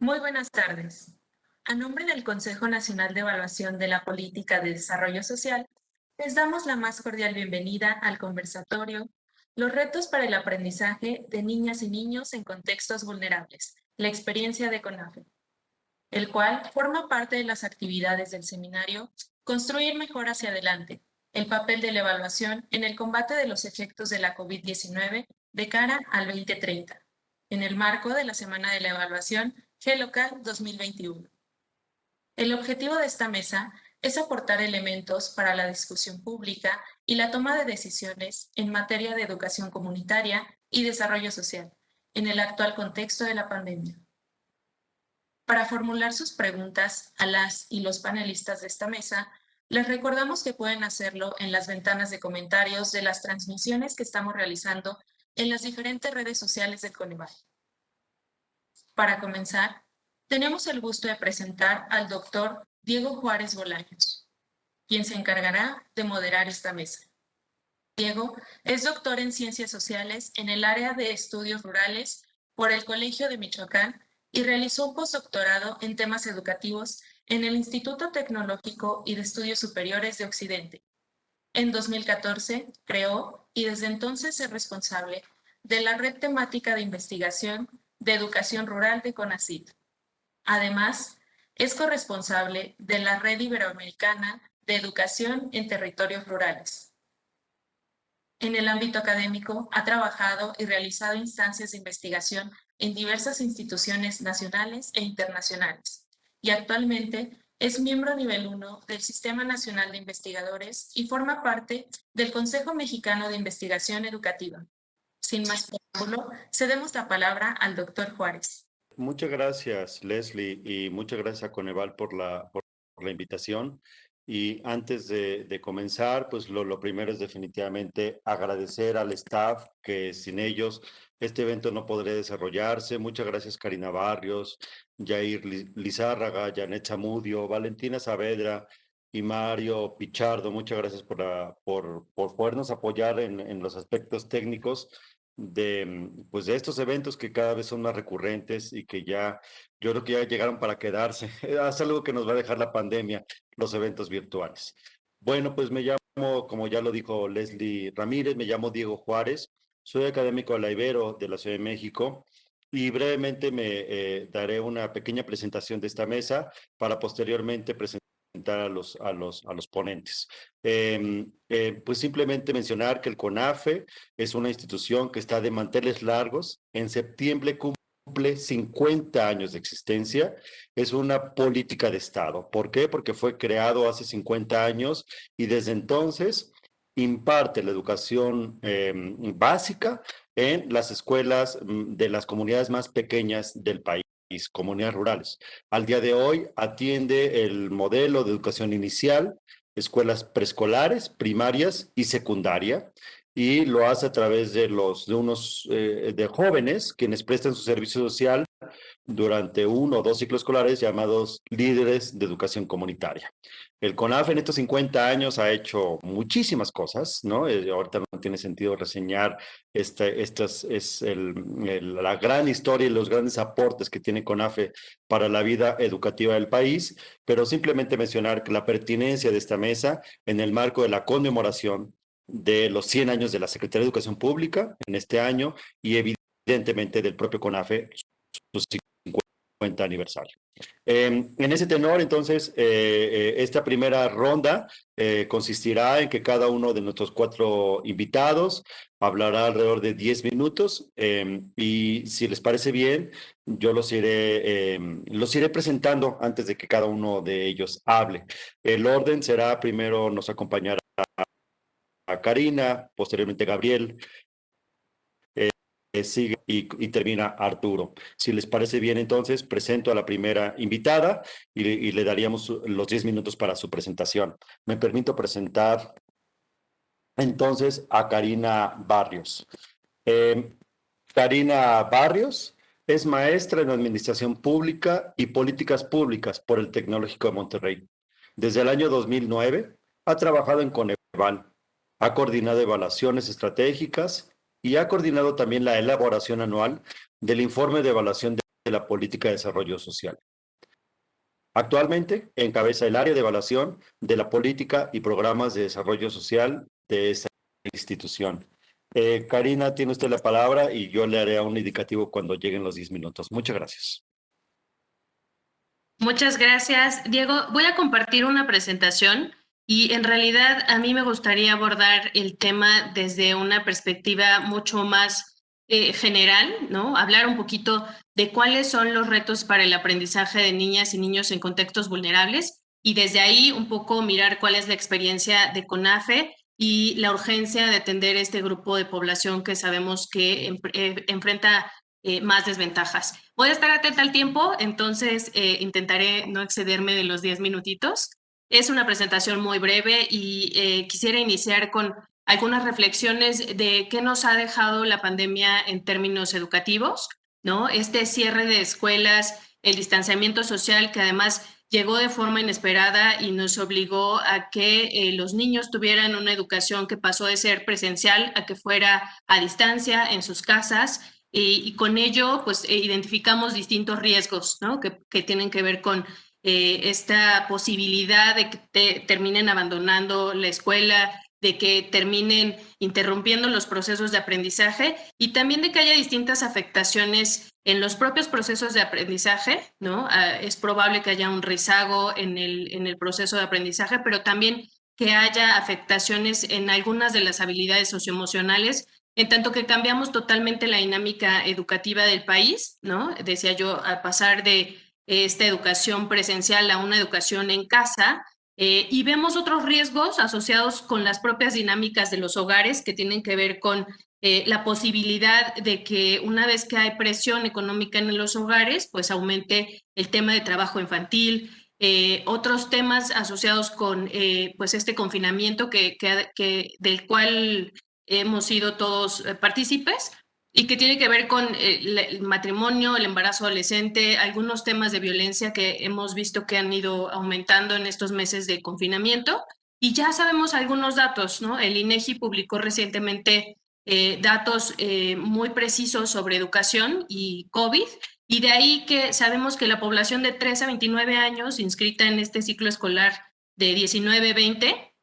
Muy buenas tardes. A nombre del Consejo Nacional de Evaluación de la Política de Desarrollo Social, les damos la más cordial bienvenida al conversatorio Los retos para el aprendizaje de niñas y niños en contextos vulnerables, la experiencia de CONAFE, el cual forma parte de las actividades del seminario Construir mejor hacia adelante, el papel de la evaluación en el combate de los efectos de la COVID-19 de cara al 2030, en el marco de la Semana de la Evaluación GELOCAL 2021. El objetivo de esta mesa es aportar elementos para la discusión pública y la toma de decisiones en materia de educación comunitaria y desarrollo social en el actual contexto de la pandemia. Para formular sus preguntas a las y los panelistas de esta mesa, les recordamos que pueden hacerlo en las ventanas de comentarios de las transmisiones que estamos realizando en las diferentes redes sociales del Coneval. Para comenzar, tenemos el gusto de presentar al doctor Diego Juárez Bolaños, quien se encargará de moderar esta mesa. Diego es doctor en Ciencias Sociales en el área de Estudios Rurales por el Colegio de Michoacán y realizó un postdoctorado en temas educativos en el Instituto Tecnológico y de Estudios Superiores de Occidente. En 2014 creó y desde entonces es responsable de la red temática de investigación de educación rural de CONACYT. Además, es corresponsable de la Red Iberoamericana de Educación en Territorios Rurales. En el ámbito académico, ha trabajado y realizado instancias de investigación en diversas instituciones nacionales e internacionales, y actualmente es miembro nivel 1 del Sistema Nacional de Investigadores y forma parte del Consejo Mexicano de Investigación Educativa. Sin más preámbulo, cedemos la palabra al doctor Juárez. Muchas gracias, Leslie, y muchas gracias a Coneval por la invitación. Y antes de comenzar, pues lo primero es definitivamente agradecer al staff, que sin ellos este evento no podría desarrollarse. Muchas gracias, Karina Barrios, Jair Lizárraga, Janet Zamudio, Valentina Saavedra y Mario Pichardo. Muchas gracias por podernos apoyar en los aspectos técnicos pues de estos eventos que cada vez son más recurrentes y que ya, yo creo que ya llegaron para quedarse. Es algo que nos va a dejar la pandemia, los eventos virtuales. Bueno, pues me llamo, como ya lo dijo Leslie Ramírez, me llamo Diego Juárez, soy académico de la Ibero de la Ciudad de México y brevemente me daré una pequeña presentación de esta mesa para posteriormente presentar a los ponentes. Pues simplemente mencionar que el CONAFE es una institución que está de manteles largos. En septiembre cumple 50 años de existencia. Es una política de Estado. ¿Por qué? Porque fue creado hace 50 años y desde entonces imparte la educación básica en las escuelas de las comunidades más pequeñas del país, comunidades rurales. Al día de hoy atiende el modelo de educación inicial, escuelas preescolares, primarias y secundaria, y lo hace a través de unos de jóvenes quienes prestan su servicio social durante 1 o 2 ciclos escolares llamados líderes de educación comunitaria. El CONAFE en estos 50 años ha hecho muchísimas cosas, ¿no? Ahorita no tiene sentido reseñar la gran historia y los grandes aportes que tiene CONAFE para la vida educativa del país, pero simplemente mencionar que la pertinencia de esta mesa en el marco de la conmemoración de los 100 años de la Secretaría de Educación Pública en este año y evidentemente del propio CONAFE, sus 50 aniversario. En ese tenor, entonces, esta primera ronda consistirá en que cada uno de nuestros 4 invitados hablará alrededor de 10 minutos y si les parece bien, yo los iré presentando antes de que cada uno de ellos hable. El orden será, primero nos acompañará a Karina, posteriormente Gabriel, sigue y termina Arturo. Si les parece bien, entonces presento a la primera invitada y le daríamos los 10 minutos para su presentación. Me permito presentar entonces a Karina Barrios. Karina Barrios es maestra en Administración Pública y Políticas Públicas por el Tecnológico de Monterrey. Desde el año 2009 ha trabajado en Coneval, ha coordinado evaluaciones estratégicas y ha coordinado también la elaboración anual del informe de evaluación de la política de desarrollo social. Actualmente encabeza el área de evaluación de la política y programas de desarrollo social de esta institución. Karina, tiene usted la palabra y yo le haré un indicativo cuando lleguen los 10 minutos. Muchas gracias. Muchas gracias, Diego. Voy a compartir una presentación y en realidad a mí me gustaría abordar el tema desde una perspectiva mucho más general, ¿no? Hablar un poquito de cuáles son los retos para el aprendizaje de niñas y niños en contextos vulnerables y desde ahí un poco mirar cuál es la experiencia de CONAFE y la urgencia de atender este grupo de población que sabemos que enfrenta más desventajas. Voy a estar atenta al tiempo, entonces intentaré no excederme de los 10 minutitos. Es una presentación muy breve y quisiera iniciar con algunas reflexiones de qué nos ha dejado la pandemia en términos educativos, ¿no? Este cierre de escuelas, el distanciamiento social que además llegó de forma inesperada y nos obligó a que los niños tuvieran una educación que pasó de ser presencial a que fuera a distancia en sus casas. Y con ello, pues, identificamos distintos riesgos, ¿no? que tienen que ver con esta posibilidad de que terminen abandonando la escuela, de que terminen interrumpiendo los procesos de aprendizaje y también de que haya distintas afectaciones en los propios procesos de aprendizaje, ¿no? Es probable que haya un rezago en el proceso de aprendizaje, pero también que haya afectaciones en algunas de las habilidades socioemocionales, en tanto que cambiamos totalmente la dinámica educativa del país, ¿no? Decía yo, a pasar de esta educación presencial a una educación en casa, y vemos otros riesgos asociados con las propias dinámicas de los hogares que tienen que ver con la posibilidad de que una vez que hay presión económica en los hogares, pues aumente el tema de trabajo infantil, otros temas asociados con pues este confinamiento del cual hemos sido todos partícipes y que tiene que ver con el matrimonio, el embarazo adolescente, algunos temas de violencia que hemos visto que han ido aumentando en estos meses de confinamiento. Y ya sabemos algunos datos, ¿no? El INEGI publicó recientemente datos muy precisos sobre educación y COVID, y de ahí que sabemos que la población de 3 a 29 años inscrita en este ciclo escolar de 19-20,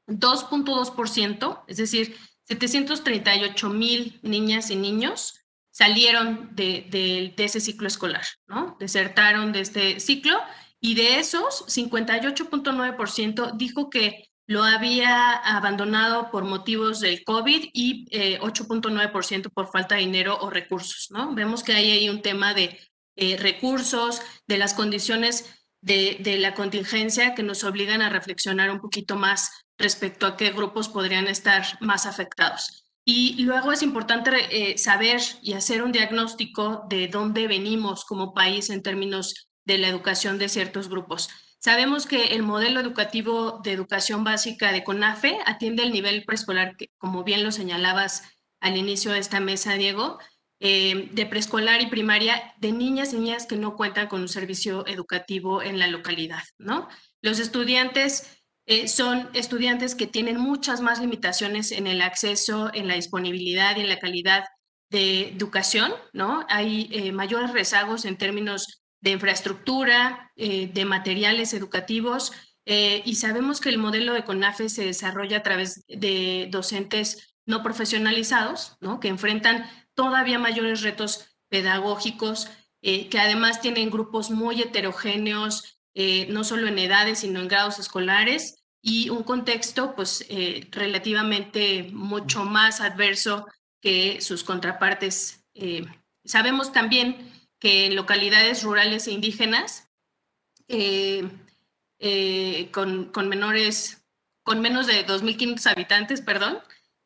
2.2%, es decir, 738,000 niñas y niños salieron de ese ciclo escolar, ¿no? Desertaron de este ciclo y de esos, 58.9% dijo que lo había abandonado por motivos del COVID y 8.9% por falta de dinero o recursos, ¿no? Vemos que hay ahí un tema de recursos, de las condiciones de la contingencia que nos obligan a reflexionar un poquito más respecto a qué grupos podrían estar más afectados. Y luego es importante saber y hacer un diagnóstico de dónde venimos como país en términos de la educación de ciertos grupos. Sabemos que el modelo educativo de educación básica de CONAFE atiende el nivel preescolar, que, como bien lo señalabas al inicio de esta mesa, Diego, de preescolar y primaria de niñas y niñas que no cuentan con un servicio educativo en la localidad, ¿no? Los estudiantes son estudiantes que tienen muchas más limitaciones en el acceso, en la disponibilidad y en la calidad de educación, ¿no? Hay mayores rezagos en términos de infraestructura, de materiales educativos, y sabemos que el modelo de CONAFE se desarrolla a través de docentes no profesionalizados, ¿no? Que enfrentan todavía mayores retos pedagógicos, que además tienen grupos muy heterogéneos, no solo en edades, sino en grados escolares, y un contexto pues relativamente mucho más adverso que sus contrapartes. Sabemos también que en localidades rurales e indígenas, con menos de 2.500 habitantes, perdón,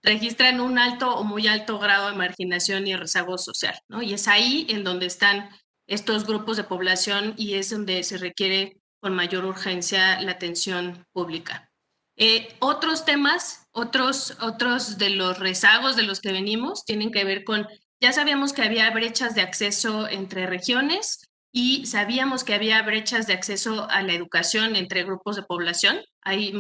registran un alto o muy alto grado de marginación y rezago social, ¿no? Y es ahí en donde están estos grupos de población y es donde se requiere con mayor urgencia la atención pública. Otros temas, otros de los rezagos de los que venimos tienen que ver con, ya sabíamos que había brechas de acceso entre regiones y sabíamos que había brechas de acceso a la educación entre grupos de población. Hay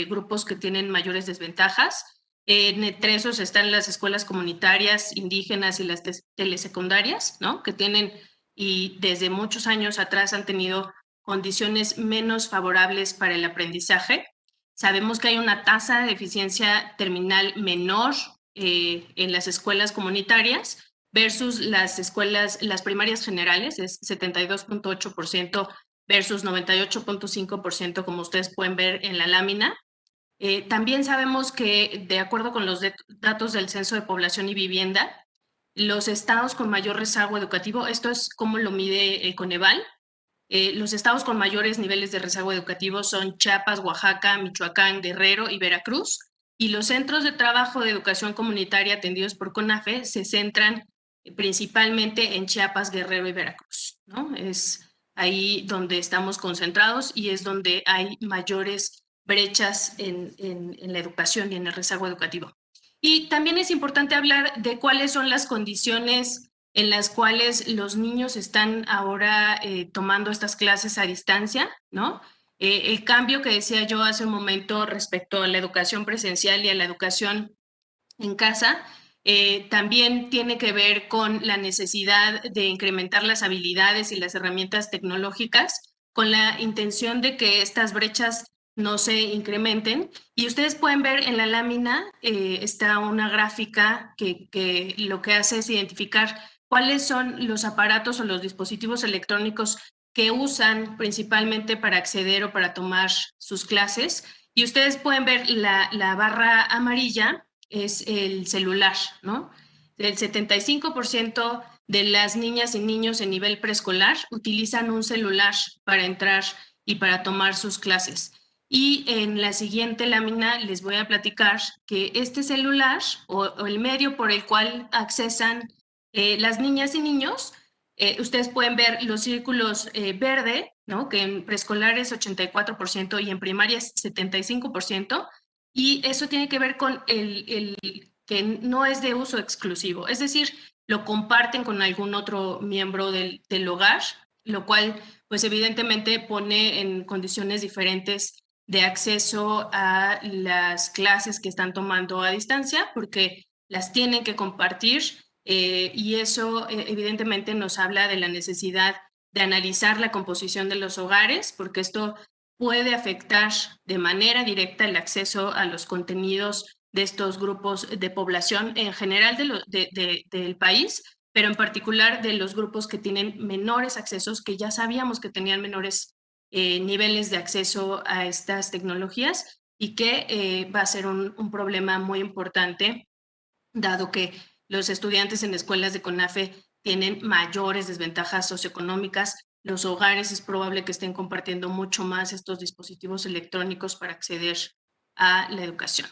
grupos que tienen mayores desventajas. Entre esos están las escuelas comunitarias indígenas y las telesecundarias, ¿no? Que tienen y desde muchos años atrás han tenido condiciones menos favorables para el aprendizaje. Sabemos que hay una tasa de eficiencia terminal menor en las escuelas comunitarias versus las primarias generales, es 72.8% versus 98.5%, como ustedes pueden ver en la lámina. También sabemos que, de acuerdo con los datos del Censo de Población y Vivienda, los estados con mayor rezago educativo, esto es cómo lo mide el Coneval, los estados con mayores niveles de rezago educativo son Chiapas, Oaxaca, Michoacán, Guerrero y Veracruz, y los centros de trabajo de educación comunitaria atendidos por CONAFE se centran principalmente en Chiapas, Guerrero y Veracruz, ¿no? Es ahí donde estamos concentrados y es donde hay mayores brechas en la educación y en el rezago educativo. Y también es importante hablar de cuáles son las condiciones en las cuales los niños están ahora tomando estas clases a distancia, ¿no? El cambio que decía yo hace un momento respecto a la educación presencial y a la educación en casa, también tiene que ver con la necesidad de incrementar las habilidades y las herramientas tecnológicas con la intención de que estas brechas no se incrementen. Y ustedes pueden ver en la lámina, está una gráfica que lo que hace es identificar cuáles son los aparatos o los dispositivos electrónicos que usan principalmente para acceder o para tomar sus clases. Y ustedes pueden ver la barra amarilla es el celular, ¿no? El 75% de las niñas y niños en nivel preescolar utilizan un celular para entrar y para tomar sus clases. Y en la siguiente lámina les voy a platicar que este celular o el medio por el cual accesan las niñas y niños, ustedes pueden ver los círculos verde, ¿no? Que en preescolar es 84% y en primaria es 75%, y eso tiene que ver con el que no es de uso exclusivo, es decir, lo comparten con algún otro miembro del hogar, lo cual pues evidentemente pone en condiciones diferentes de acceso a las clases que están tomando a distancia, porque las tienen que compartir y eso evidentemente nos habla de la necesidad de analizar la composición de los hogares, porque esto puede afectar de manera directa el acceso a los contenidos de estos grupos de población en general del país, pero en particular de los grupos que tienen menores accesos, que ya sabíamos que tenían menores niveles de acceso a estas tecnologías y que va a ser un problema muy importante, dado que los estudiantes en escuelas de CONAFE tienen mayores desventajas socioeconómicas. Los hogares es probable que estén compartiendo mucho más estos dispositivos electrónicos para acceder a la educación.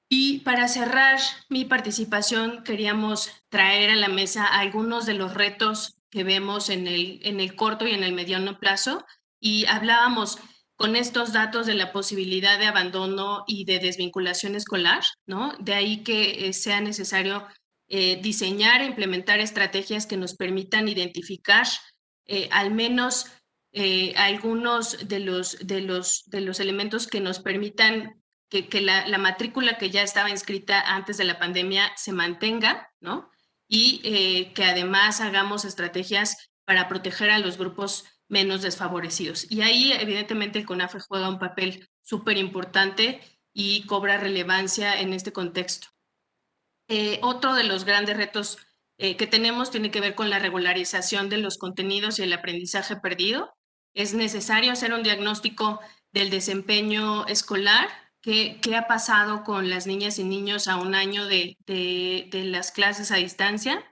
Y para cerrar mi participación, queríamos traer a la mesa algunos de los retos que vemos en el corto y en el mediano plazo, y hablábamos con estos datos de la posibilidad de abandono y de desvinculación escolar, ¿no? De ahí que sea necesario diseñar e implementar estrategias que nos permitan identificar al menos algunos de los elementos que nos permitan que la matrícula que ya estaba inscrita antes de la pandemia se mantenga, ¿no? Y que además hagamos estrategias para proteger a los grupos menos desfavorecidos. Y ahí, evidentemente, el CONAFE juega un papel súper importante y cobra relevancia en este contexto. Otro de los grandes retos que tenemos tiene que ver con la regularización de los contenidos y el aprendizaje perdido. Es necesario hacer un diagnóstico del desempeño escolar. ¿Qué ha pasado con las niñas y niños a un año de las clases a distancia?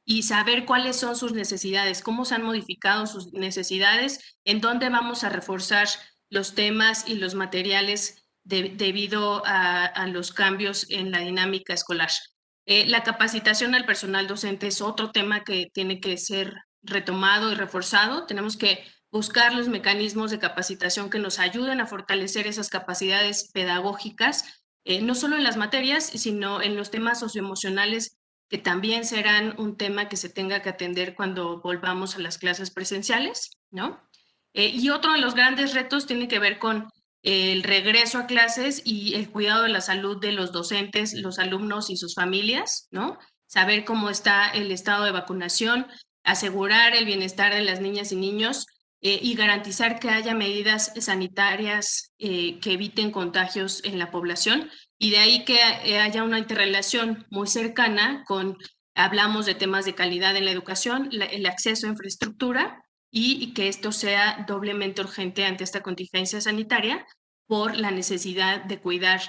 Y saber cuáles son sus necesidades, cómo se han modificado sus necesidades, en dónde vamos a reforzar los temas y los materiales debido a los cambios en la dinámica escolar. La capacitación al personal docente es otro tema que tiene que ser retomado y reforzado. Tenemos que buscar los mecanismos de capacitación que nos ayuden a fortalecer esas capacidades pedagógicas, no solo en las materias, sino en los temas socioemocionales, que también serán un tema que se tenga que atender cuando volvamos a las clases presenciales, ¿no? Y otro de los grandes retos tiene que ver con el regreso a clases y el cuidado de la salud de los docentes, los alumnos y sus familias, ¿no? Saber cómo está el estado de vacunación, asegurar el bienestar de las niñas y niños y garantizar que haya medidas sanitarias que eviten contagios en la población, y de ahí que haya una interrelación muy cercana con, hablamos de temas de calidad en la educación, el acceso a infraestructura, y que esto sea doblemente urgente ante esta contingencia sanitaria por la necesidad de cuidar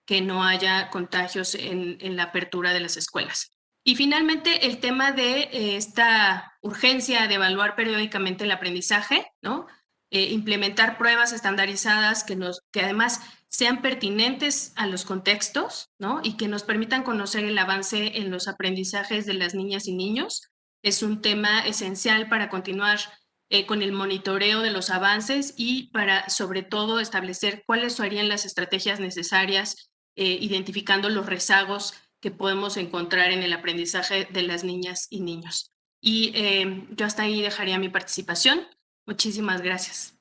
que no haya contagios en la apertura de las escuelas. Y finalmente, el tema de esta urgencia de evaluar periódicamente el aprendizaje, ¿no? Implementar pruebas estandarizadas que además sean pertinentes a los contextos, ¿no? Y que nos permitan conocer el avance en los aprendizajes de las niñas y niños. Es un tema esencial para continuar con el monitoreo de los avances y para, sobre todo, establecer cuáles serían las estrategias necesarias, identificando los rezagos que podemos encontrar en el aprendizaje de las niñas y niños. Y yo hasta ahí dejaría mi participación. Muchísimas gracias.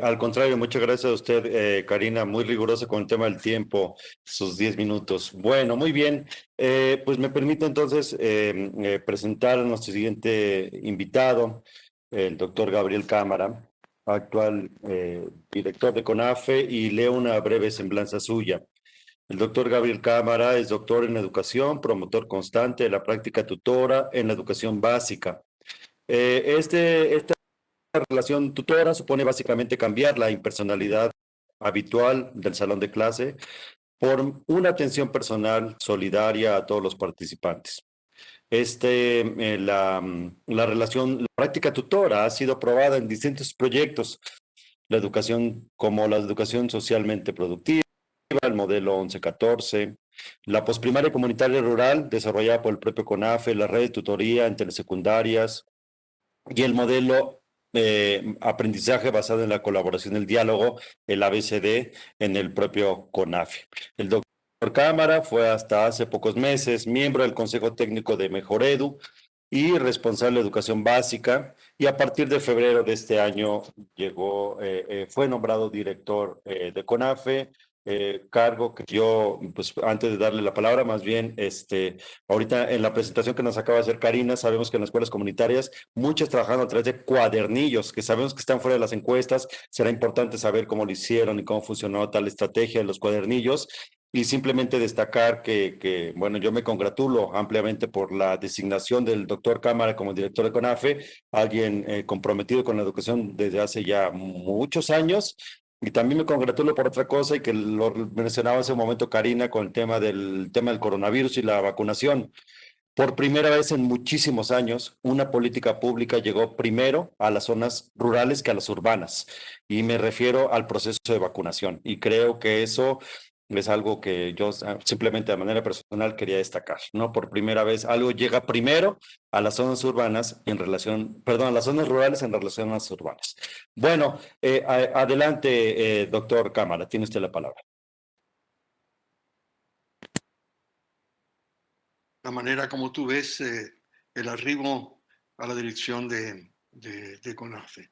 Al contrario, muchas gracias a usted, Karina, muy rigurosa con el tema del tiempo, sus 10 minutos. Bueno, muy bien. Pues me permito entonces presentar a nuestro siguiente invitado, el doctor Gabriel Cámara, actual director de CONAFE, y leo una breve semblanza suya. El doctor Gabriel Cámara es doctor en educación, promotor constante de la práctica tutora en la educación básica. Esta relación tutora supone básicamente cambiar la impersonalidad habitual del salón de clase por una atención personal solidaria a todos los participantes. La relación, la práctica tutora ha sido probada en distintos proyectos, la educación como la educación socialmente productiva, el modelo 1114, la posprimaria comunitaria rural desarrollada por el propio CONAFE, la red de tutoría en telesecundarias y el modelo aprendizaje basado en la colaboración, el diálogo, el ABCD, en el propio CONAFE. El doctor Cámara fue hasta hace pocos meses miembro del Consejo Técnico de Mejoredu y responsable de educación básica, y a partir de febrero de este año fue nombrado director de CONAFE, cargo que yo, pues antes de darle la palabra, más bien, ahorita en la presentación que nos acaba de hacer Karina, sabemos que en las escuelas comunitarias, muchas trabajando a través de cuadernillos, que sabemos que están fuera de las encuestas, será importante saber cómo lo hicieron y cómo funcionó tal estrategia de los cuadernillos. Y simplemente destacar bueno, yo me congratulo ampliamente por la designación del doctor Cámara como director de CONAFE, alguien comprometido con la educación desde hace ya muchos años. Y también me congratulo por otra cosa, y que lo mencionaba hace un momento Karina, con el tema del coronavirus y la vacunación. Por primera vez en muchísimos años, una política pública llegó primero a las zonas rurales que a las urbanas. Y me refiero al proceso de vacunación. Y creo que eso es algo que yo simplemente de manera personal quería destacar, ¿no? Por primera vez algo llega primero a las zonas urbanas a las zonas rurales en relación a las urbanas. Bueno, adelante, doctor Cámara, tiene usted la palabra. La manera como tú ves el arribo a la dirección de CONAFE.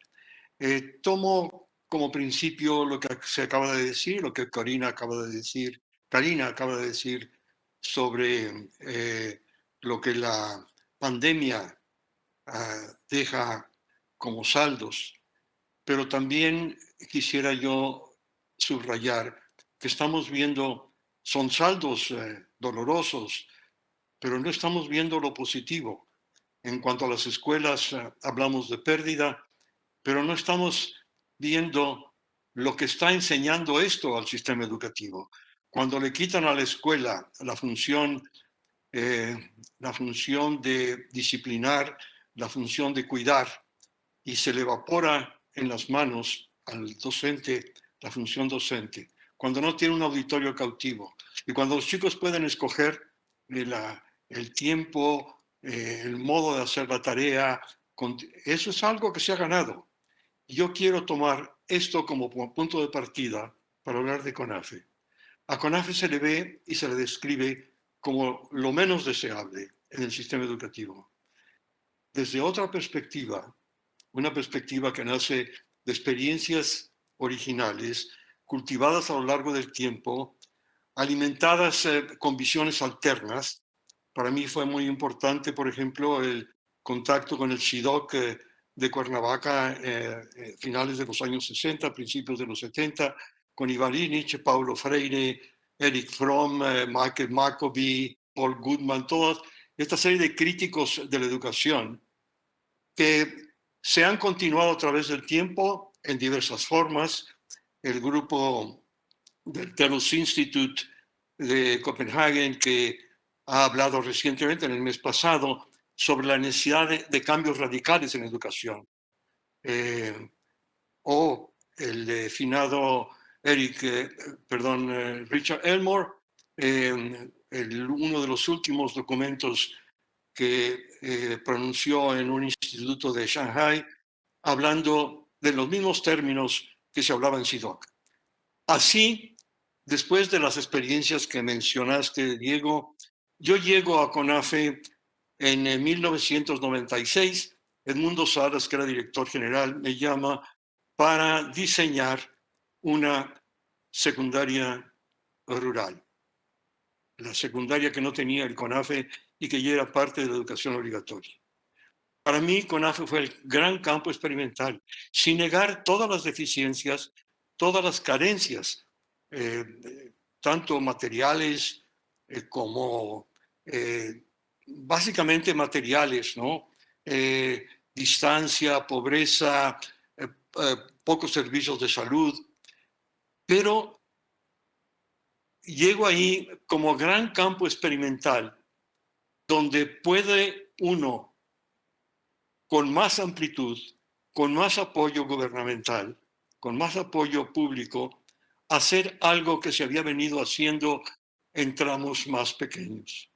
Tomo como principio lo que se acaba de decir, lo que Karina acaba de decir. Karina acaba de decir sobre lo que la pandemia deja como saldos, pero también quisiera yo subrayar que estamos viendo, son saldos dolorosos, pero no estamos viendo lo positivo. En cuanto a las escuelas, hablamos de pérdida, pero no estamos viendo lo que está enseñando esto al sistema educativo. Cuando le quitan a la escuela la función de disciplinar, la función de cuidar, y se le evapora en las manos al docente la función docente, cuando no tiene un auditorio cautivo, y cuando los chicos pueden escoger el tiempo, el modo de hacer la tarea, eso es algo que se ha ganado. Yo quiero tomar esto como punto de partida para hablar de CONAFE. A CONAFE se le ve y se le describe como lo menos deseable en el sistema educativo. Desde otra perspectiva, una perspectiva que nace de experiencias originales, cultivadas a lo largo del tiempo, alimentadas con visiones alternas, Para mí fue muy importante, por ejemplo, el contacto con el SIDOC de Cuernavaca, finales de los años 60, principios de los 70, con Iván Ilich, Paulo Freire, Eric Fromm, Michael Maccoby, Paul Goodman, toda esta serie de críticos de la educación que se han continuado a través del tiempo en diversas formas. El grupo del Telos Institute de Copenhague, que ha hablado recientemente, en el mes pasado, sobre la necesidad de cambios radicales en educación. O el finado Richard Elmore, uno de los últimos documentos que pronunció en un instituto de Shanghai, hablando de los mismos términos que se hablaba en SIDOC. Así, después de las experiencias que mencionaste, Diego, yo llego a CONAFE en 1996. Edmundo Salas, que era director general, me llama para diseñar una secundaria rural. La secundaria que no tenía el CONAFE y que ya era parte de la educación obligatoria. Para mí, CONAFE fue el gran campo experimental, sin negar todas las deficiencias, todas las carencias, tanto materiales como básicamente materiales, ¿no? Distancia, pobreza, pocos servicios de salud, pero llego ahí como gran campo experimental, donde puede uno, con más amplitud, con más apoyo gubernamental, con más apoyo público, hacer algo que se había venido haciendo en tramos más pequeños.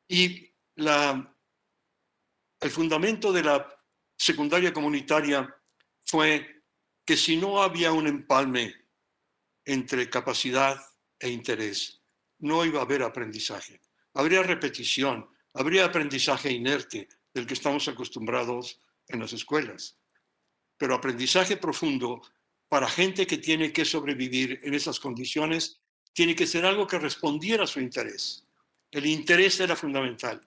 Y el fundamento de la secundaria comunitaria fue que si no había un empalme entre capacidad e interés, no iba a haber aprendizaje. Habría repetición, habría aprendizaje inerte del que estamos acostumbrados en las escuelas. Pero aprendizaje profundo para gente que tiene que sobrevivir en esas condiciones tiene que ser algo que respondiera a su interés. El interés era fundamental,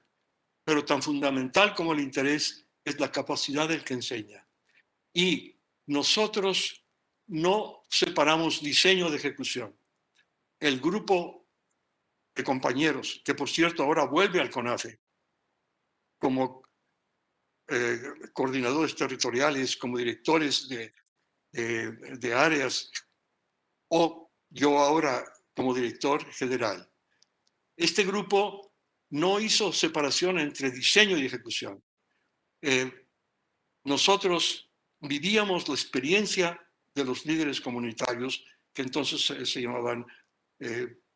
pero tan fundamental como el interés es la capacidad del que enseña. Y nosotros no separamos diseño de ejecución. El grupo de compañeros, que por cierto ahora vuelve al CONAFE como coordinadores territoriales, como directores de áreas, o yo ahora como director general. Este grupo no hizo separación entre diseño y ejecución. Nosotros vivíamos la experiencia de los líderes comunitarios, que entonces se llamaban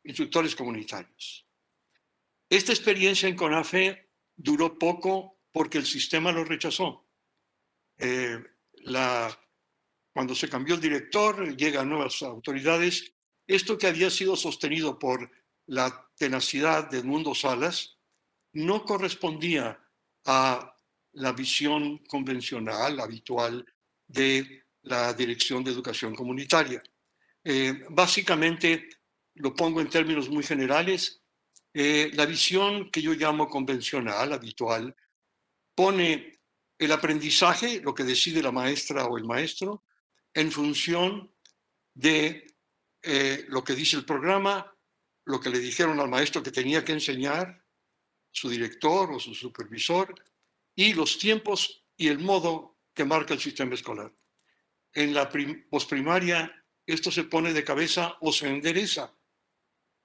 instructores comunitarios. Esta experiencia en CONAFE duró poco porque el sistema lo rechazó. Cuando se cambió el director, llegan nuevas autoridades. Esto que había sido sostenido por la tenacidad de Edmundo Salas no correspondía a la visión convencional, habitual, de la Dirección de Educación Comunitaria. Básicamente, lo pongo en términos muy generales, la visión que yo llamo convencional, habitual, pone el aprendizaje, lo que decide la maestra o el maestro, en función de lo que dice el programa, lo que le dijeron al maestro que tenía que enseñar, su director o su supervisor, y los tiempos y el modo que marca el sistema escolar. En la posprimaria, esto se pone de cabeza o se endereza,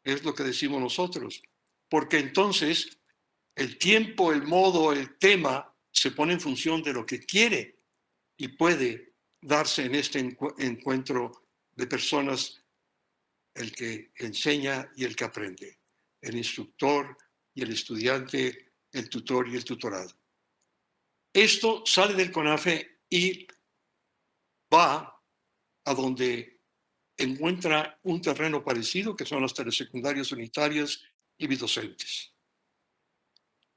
es lo que decimos nosotros, porque entonces el tiempo, el modo, el tema se pone en función de lo que quiere y puede darse en este encuentro de personas, el que enseña y el que aprende, el instructor y el estudiante, el tutor y el tutorado. Esto sale del CONAFE y va a donde encuentra un terreno parecido, que son las telesecundarias unitarias y bidocentes.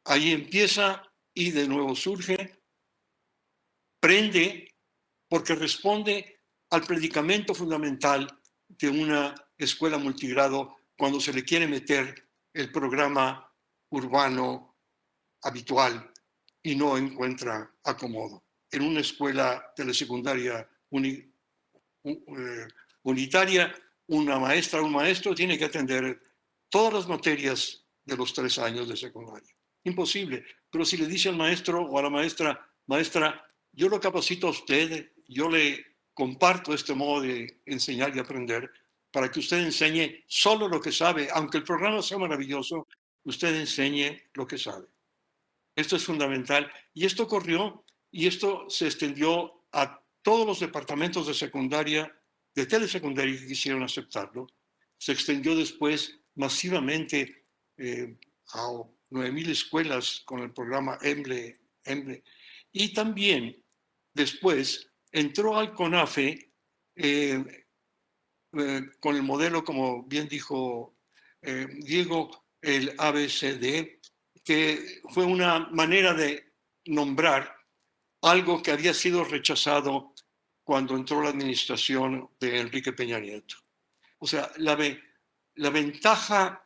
Ahí empieza y de nuevo surge, prende, porque responde al predicamento fundamental de una escuela multigrado cuando se le quiere meter el programa urbano habitual y no encuentra acomodo. En una escuela telesecundaria unitaria, una maestra o un maestro tiene que atender todas las materias de los 3 años de secundaria. Imposible. Pero si le dice al maestro o a la maestra, maestra, yo lo capacito a usted, yo le comparto este modo de enseñar y aprender para que usted enseñe solo lo que sabe, aunque el programa sea maravilloso, usted enseñe lo que sabe. Esto es fundamental. Y esto ocurrió y esto se extendió a todos los departamentos de secundaria, de telesecundaria que quisieron aceptarlo. Se extendió después masivamente a 9,000 escuelas con el programa EMBLE. Y también después entró al CONAFE con el modelo, como bien dijo Diego, el ABCD, que fue una manera de nombrar algo que había sido rechazado cuando entró la administración de Enrique Peña Nieto. O sea, la ventaja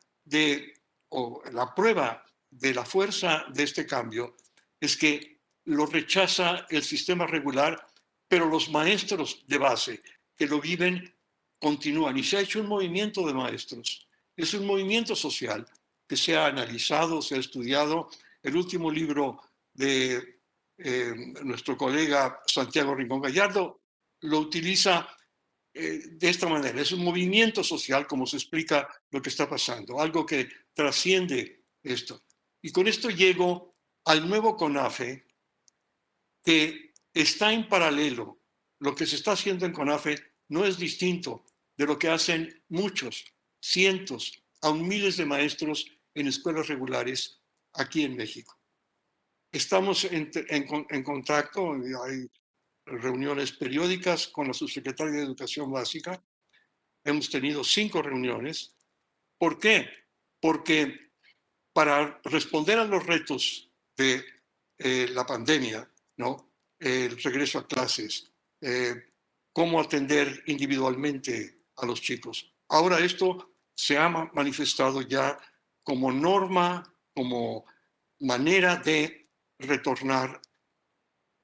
o la prueba de la fuerza de este cambio es que lo rechaza el sistema regular, pero los maestros de base que lo viven continúan. Y se ha hecho un movimiento de maestros. Es un movimiento social que se ha analizado, se ha estudiado. El último libro de nuestro colega Santiago Rincón Gallardo lo utiliza de esta manera. Es un movimiento social, como se explica lo que está pasando, algo que trasciende esto. Y con esto llego al nuevo CONAFE, que está en paralelo. Lo que se está haciendo en CONAFE no es distinto de lo que hacen muchos, cientos, aún miles de maestros en escuelas regulares aquí en México. Estamos en contacto, hay reuniones periódicas con la subsecretaria de Educación Básica. Hemos tenido 5 reuniones. ¿Por qué? Porque para responder a los retos de la pandemia, ¿no? El regreso a clases, cómo atender individualmente a los chicos. Ahora esto se ha manifestado ya como norma, como manera de retornar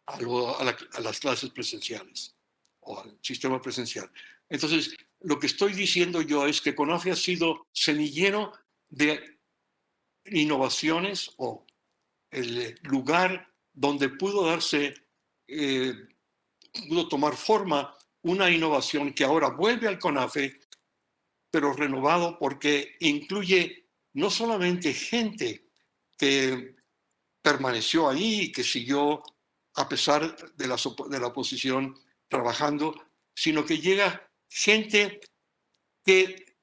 a las clases presenciales o al sistema presencial. Entonces, lo que estoy diciendo yo es que CONAFE ha sido semillero de innovaciones o el lugar donde pudo tomar forma una innovación que ahora vuelve al CONAFE, pero renovado porque incluye no solamente gente que permaneció ahí y que siguió a pesar de la oposición trabajando, sino que llega gente que,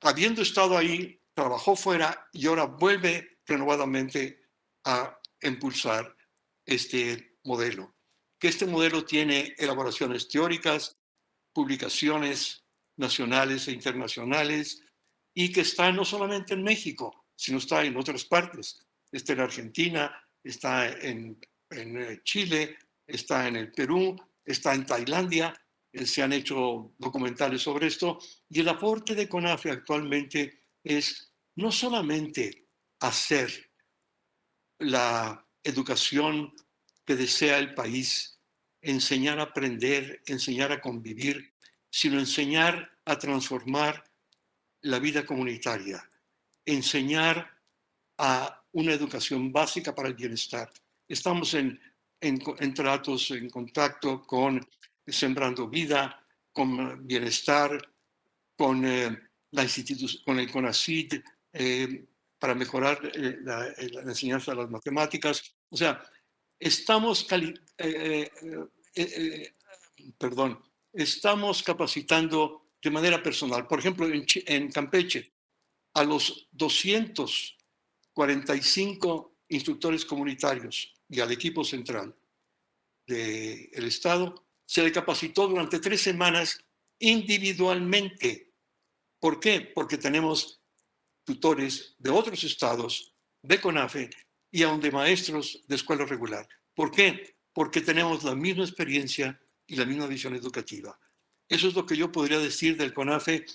habiendo estado ahí, trabajó fuera y ahora vuelve renovadamente a impulsar este modelo. Que este modelo tiene elaboraciones teóricas, publicaciones nacionales e internacionales, y que está no solamente en México, sino está en otras partes. Está en Argentina, está en Chile, está en el Perú, está en Tailandia. Se han hecho documentales sobre esto. Y el aporte de CONAFE actualmente es no solamente hacer la educación que desea el país, enseñar a aprender, enseñar a convivir, sino enseñar a transformar la vida comunitaria, enseñar a una educación básica para el bienestar. Estamos en tratos, en contacto con Sembrando Vida, con Bienestar, con con el CONACYT, para mejorar la enseñanza de las matemáticas. O sea, estamos capacitando de manera personal. Por ejemplo, en Campeche, a los 245 instructores comunitarios y al equipo central del Estado, se le capacitó durante 3 semanas individualmente. ¿Por qué? Porque tenemos tutores de otros estados, de CONAFE y aún de maestros de escuela regular. ¿Por qué? Porque tenemos la misma experiencia y la misma visión educativa. Eso es lo que yo podría decir del CONAFE,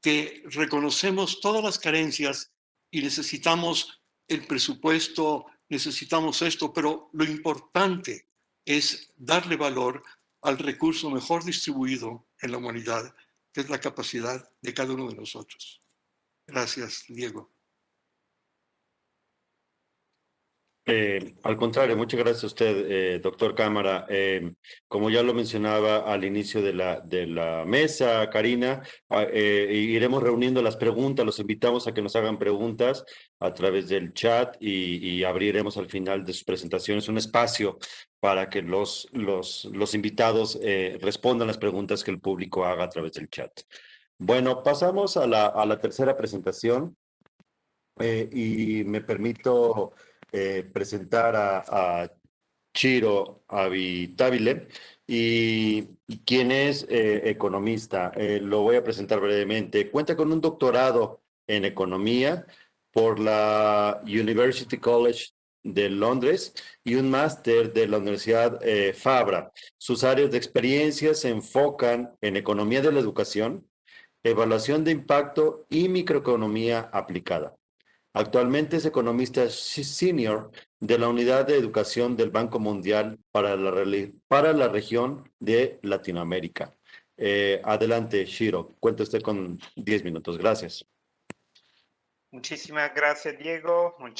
que reconocemos todas las carencias y necesitamos el presupuesto, necesitamos esto, pero lo importante es darle valor al recurso mejor distribuido en la humanidad, que es la capacidad de cada uno de nosotros. Gracias, Diego. Al contrario, muchas gracias a usted, doctor Cámara. Como ya lo mencionaba al inicio de la mesa, Karina, iremos reuniendo las preguntas, los invitamos a que nos hagan preguntas a través del chat y abriremos al final de sus presentaciones un espacio para que los invitados respondan las preguntas que el público haga a través del chat. Bueno, pasamos a la tercera presentación. Y me permito presentar a Chiro Habitabile, y quien es economista. Lo voy a presentar brevemente. Cuenta con un doctorado en economía por la University College de Londres y un máster de la Universidad Fabra. Sus áreas de experiencia se enfocan en economía de la educación, evaluación de impacto y microeconomía aplicada. Actualmente es economista senior de la Unidad de Educación del Banco Mundial para la región de Latinoamérica. Adelante, Shiro. Cuenta usted con 10 minutos. Gracias. Muchísimas gracias, Diego. Un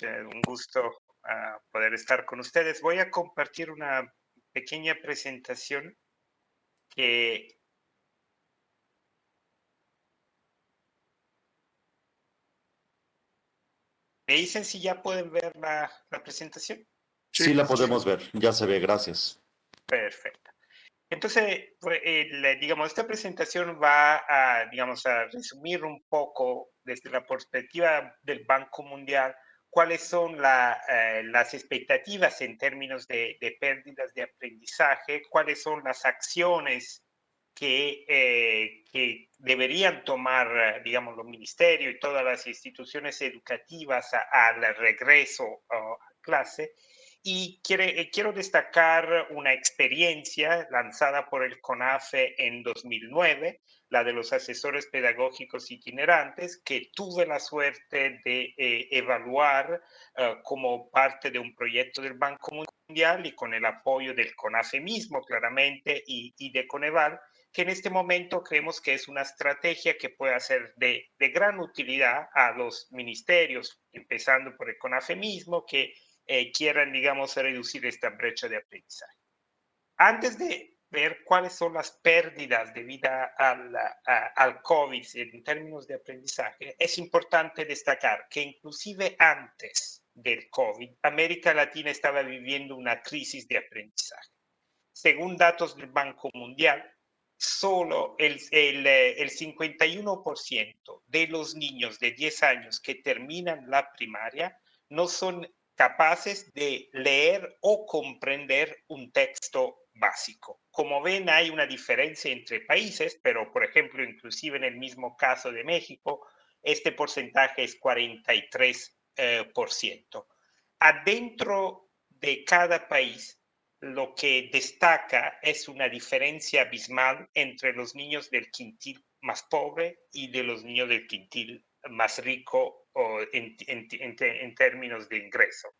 gusto poder estar con ustedes. Voy a compartir una pequeña presentación que ¿me dicen si ya pueden ver la presentación? Sí, la podemos ver. Ya se ve. Gracias. Perfecto. Entonces, pues, digamos, esta presentación va a, digamos, a resumir un poco desde la perspectiva del Banco Mundial cuáles son las expectativas en términos de pérdidas de aprendizaje, cuáles son las acciones que deberían tomar, digamos, los ministerios y todas las instituciones educativas al regreso a clase. Y quiero destacar una experiencia lanzada por el CONAFE en 2009, la de los asesores pedagógicos itinerantes, que tuve la suerte de evaluar como parte de un proyecto del Banco Mundial y con el apoyo del CONAFE mismo, claramente, y de Coneval, que en este momento creemos que es una estrategia que puede ser de gran utilidad a los ministerios, empezando por el CONAFE mismo, que quieran, digamos, reducir esta brecha de aprendizaje. Antes de ver cuáles son las pérdidas debidas al COVID en términos de aprendizaje, es importante destacar que inclusive antes del COVID, América Latina estaba viviendo una crisis de aprendizaje. Según datos del Banco Mundial, solo el 51% de los niños de 10 años que terminan la primaria no son capaces de leer o comprender un texto básico. Como ven, hay una diferencia entre países, pero por ejemplo, inclusive en el mismo caso de México, este porcentaje es 43%. Adentro de cada país, lo que destaca es una diferencia abismal entre los niños del quintil más pobre y de los niños del quintil más rico en términos de ingreso.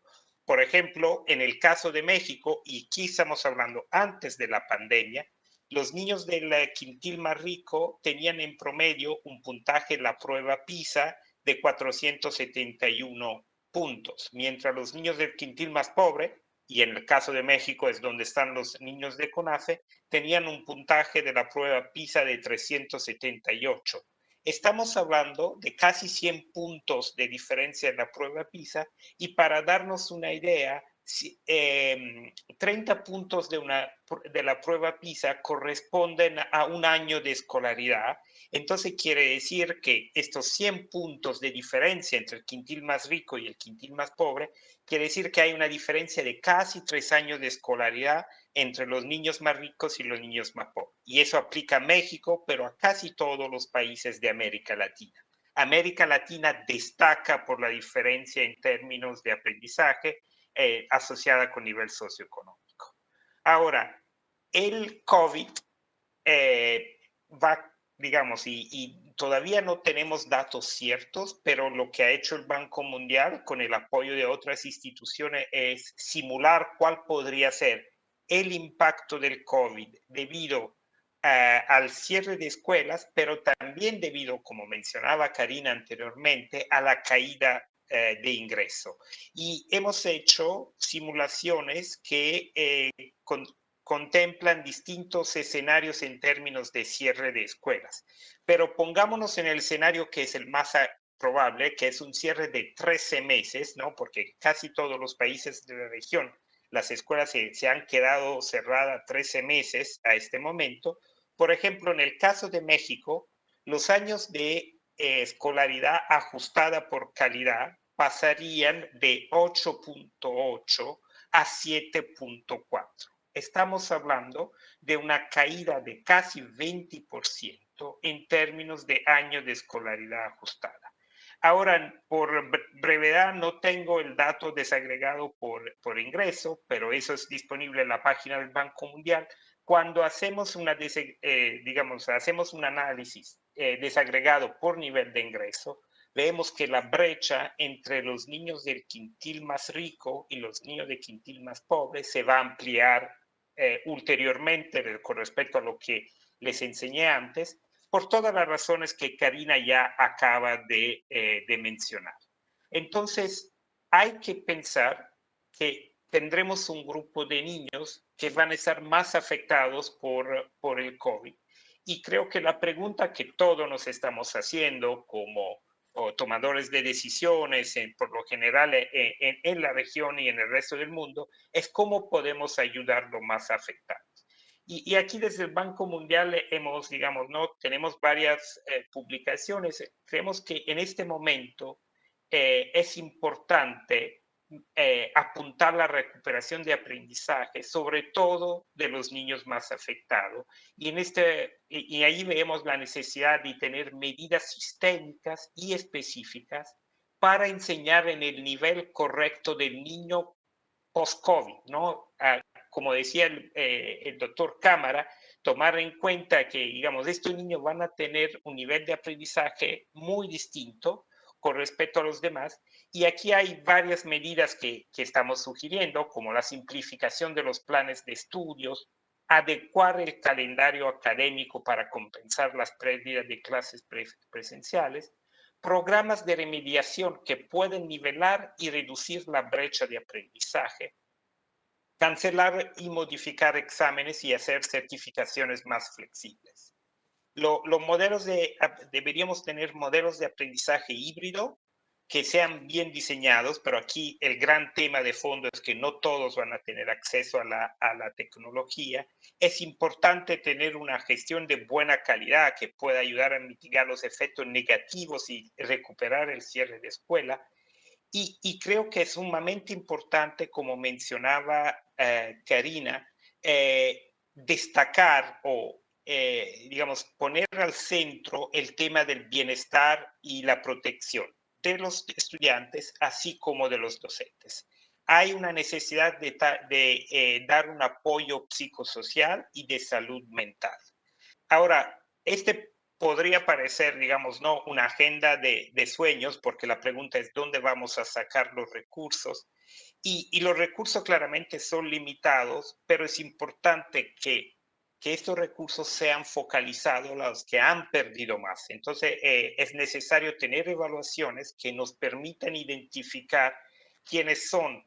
Por ejemplo, en el caso de México, y aquí estamos hablando antes de la pandemia, los niños del quintil más rico tenían en promedio un puntaje en la prueba PISA de 471 puntos, mientras los niños del quintil más pobre, y en el caso de México es donde están los niños de CONAFE, tenían un puntaje de la prueba PISA de 378. Estamos hablando de casi 100 puntos de diferencia en la prueba PISA, y para darnos una idea, 30 puntos de la prueba PISA corresponden a un año de escolaridad. Entonces quiere decir que estos 100 puntos de diferencia entre el quintil más rico y el quintil más pobre, quiere decir que hay una diferencia de casi 3 años de escolaridad entre los niños más ricos y los niños más pobres. Y eso aplica a México, pero a casi todos los países de América Latina. América Latina destaca por la diferencia en términos de aprendizaje asociada con nivel socioeconómico. Ahora, el COVID va, digamos, y todavía no tenemos datos ciertos, pero lo que ha hecho el Banco Mundial con el apoyo de otras instituciones es simular cuál podría ser el impacto del COVID debido al cierre de escuelas, pero también debido, como mencionaba Karina anteriormente, a la caída de ingreso. Y hemos hecho simulaciones que contemplan distintos escenarios en términos de cierre de escuelas. Pero pongámonos en el escenario que es el más probable, que es un cierre de 13 meses, ¿no? Porque casi todos los países de la región, las escuelas se han quedado cerradas 13 meses a este momento. Por ejemplo, en el caso de México, los años de escolaridad ajustada por calidad pasarían de 8.8 a 7.4. Estamos hablando de una caída de casi 20% en términos de años de escolaridad ajustada. Ahora, por brevedad, no tengo el dato desagregado por ingreso, pero eso es disponible en la página del Banco Mundial. Cuando hacemos hacemos un análisis desagregado por nivel de ingreso, vemos que la brecha entre los niños del quintil más rico y los niños de quintil más pobre se va a ampliar ulteriormente con respecto a lo que les enseñé antes, por todas las razones que Karina ya acaba de mencionar. Entonces, hay que pensar que tendremos un grupo de niños que van a estar más afectados por el COVID. Y creo que la pregunta que todos nos estamos haciendo como tomadores de decisiones, por lo general en la región y en el resto del mundo, es cómo podemos ayudar a los más afectados. Y aquí desde el Banco Mundial tenemos varias publicaciones. Creemos que en este momento es importante apuntar la recuperación de aprendizaje, sobre todo de los niños más afectados. Y ahí vemos la necesidad de tener medidas sistémicas y específicas para enseñar en el nivel correcto del niño post-COVID, ¿no? Como decía el doctor Cámara, tomar en cuenta que, digamos, estos niños van a tener un nivel de aprendizaje muy distinto con respecto a los demás. Y aquí hay varias medidas que estamos sugiriendo, como la simplificación de los planes de estudios, adecuar el calendario académico para compensar las pérdidas de clases presenciales, programas de remediación que pueden nivelar y reducir la brecha de aprendizaje, cancelar y modificar exámenes y hacer certificaciones más flexibles. Deberíamos tener modelos de aprendizaje híbrido que sean bien diseñados, pero aquí el gran tema de fondo es que no todos van a tener acceso a la tecnología. Es importante tener una gestión de buena calidad que pueda ayudar a mitigar los efectos negativos y recuperar el cierre de escuela. Y creo que es sumamente importante, como mencionaba Karina, destacar o poner al centro el tema del bienestar y la protección de los estudiantes, así como de los docentes. Hay una necesidad de dar un apoyo psicosocial y de salud mental. Ahora, podría parecer, digamos, no una agenda de sueños, porque la pregunta es dónde vamos a sacar los recursos. Y los recursos claramente son limitados, pero es importante que estos recursos sean focalizados a los que han perdido más. Entonces, es necesario tener evaluaciones que nos permitan identificar quiénes son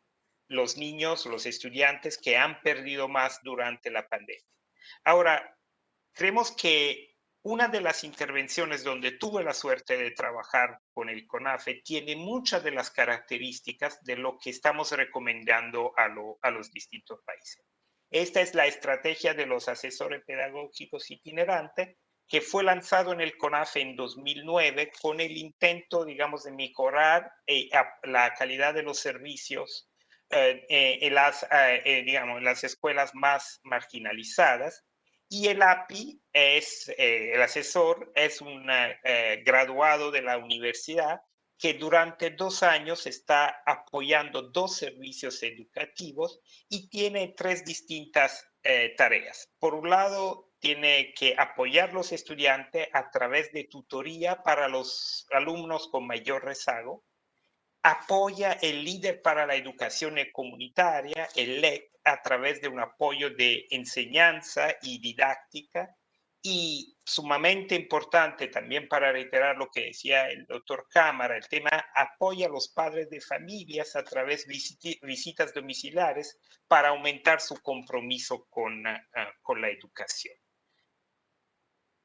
los niños, los estudiantes que han perdido más durante la pandemia. Ahora, creemos que una de las intervenciones donde tuve la suerte de trabajar con el CONAFE tiene muchas de las características de lo que estamos recomendando a los distintos países. Esta es la estrategia de los asesores pedagógicos itinerantes, que fue lanzado en el CONAFE en 2009 con el intento, digamos, de mejorar la calidad de los servicios en las escuelas más marginalizadas. Y el API el asesor es un graduado de la universidad que durante 2 años está apoyando 2 servicios educativos y tiene 3 distintas tareas. Por un lado, tiene que apoyar a los estudiantes a través de tutoría para los alumnos con mayor rezago, apoya el líder para la educación comunitaria, el LEC, a través de un apoyo de enseñanza y didáctica, y sumamente importante también para reiterar lo que decía el doctor Cámara, el tema apoya a los padres de familias a través de visitas domiciliares para aumentar su compromiso con la educación.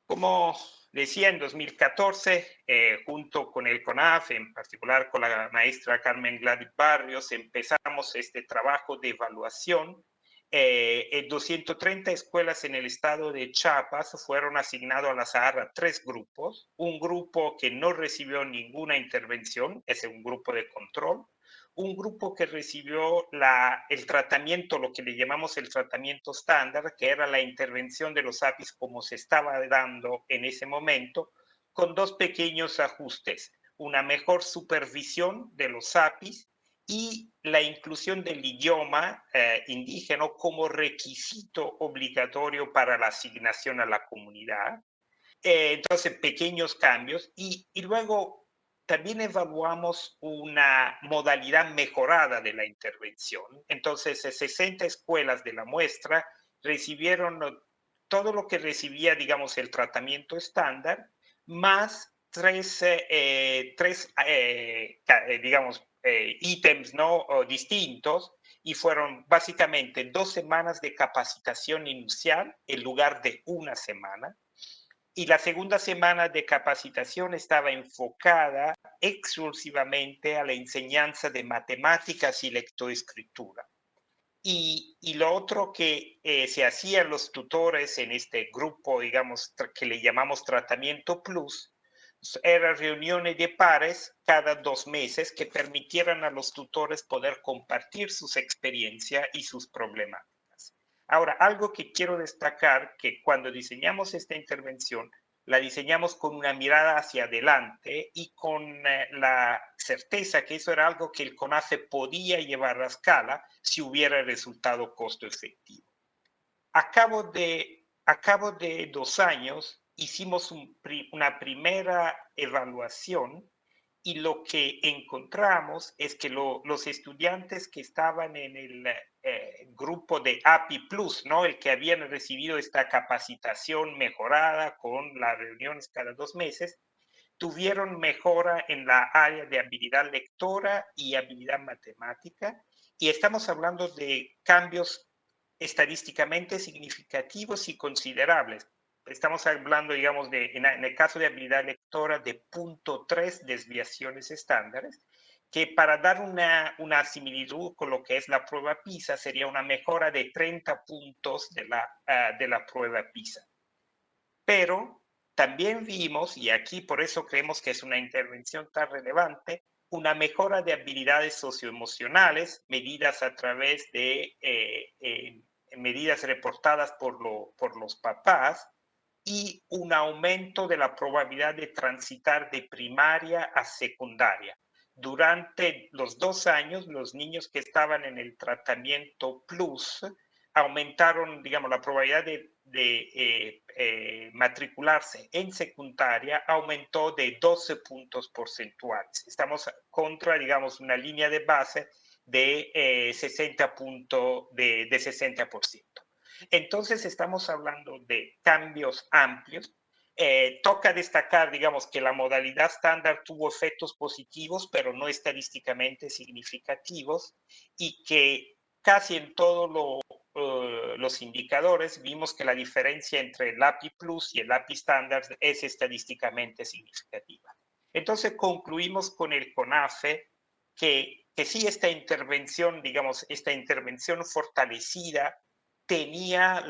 Como decía, en 2014, junto con el CONAF, en particular con la maestra Carmen Gladys Barrios, empezamos este trabajo de evaluación. 230 escuelas en el estado de Chiapas fueron asignados al azar a 3 grupos. Un grupo que no recibió ninguna intervención, es un grupo de control. Un grupo que recibió el tratamiento, lo que le llamamos el tratamiento estándar, que era la intervención de los APIs como se estaba dando en ese momento, con 2 pequeños ajustes: una mejor supervisión de los APIs y la inclusión del idioma indígena como requisito obligatorio para la asignación a la comunidad. Entonces, pequeños cambios. Y luego también evaluamos una modalidad mejorada de la intervención. Entonces, 60 escuelas de la muestra recibieron todo lo que recibía, digamos, el tratamiento estándar, más 3 digamos, ítems, ¿no?, distintos, y fueron básicamente 2 semanas de capacitación inicial en lugar de 1 semana. Y la segunda semana de capacitación estaba enfocada exclusivamente a la enseñanza de matemáticas y lectoescritura. Y lo otro que se hacían los tutores en este grupo, digamos, que le llamamos Tratamiento Plus, eran reuniones de pares cada 2 meses que permitieran a los tutores poder compartir sus experiencias y sus problemáticas. Ahora, algo que quiero destacar, que cuando diseñamos esta intervención, la diseñamos con una mirada hacia adelante y con la certeza que eso era algo que el CONAFE podía llevar a escala si hubiera resultado costo efectivo. A cabo de 2 años, hicimos una primera evaluación, y lo que encontramos es que los estudiantes que estaban en el grupo de API Plus, ¿no?, el que habían recibido esta capacitación mejorada con las reuniones cada 2 meses, tuvieron mejora en la área de habilidad lectora y habilidad matemática, y estamos hablando de cambios estadísticamente significativos y considerables. Estamos hablando, digamos, en el caso de habilidad lectora, de 0.3 desviaciones estándares, que para dar una similitud con lo que es la prueba PISA sería una mejora de 30 puntos de la prueba PISA. Pero también vimos, y aquí por eso creemos que es una intervención tan relevante, una mejora de habilidades socioemocionales medidas a través de medidas reportadas por los papás, y un aumento de la probabilidad de transitar de primaria a secundaria. Durante los 2 años, los niños que estaban en el tratamiento Plus aumentaron, digamos, la probabilidad de matricularse en secundaria aumentó de 12 puntos porcentuales. Estamos contra, digamos, una línea de base de 60%. Entonces, estamos hablando de cambios amplios. Toca destacar, digamos, que la modalidad estándar tuvo efectos positivos, pero no estadísticamente significativos, y que casi en todos los indicadores vimos que la diferencia entre el API Plus y el API estándar es estadísticamente significativa. Entonces, concluimos con el CONAFE que sí, esta intervención, digamos, esta intervención fortalecida tenía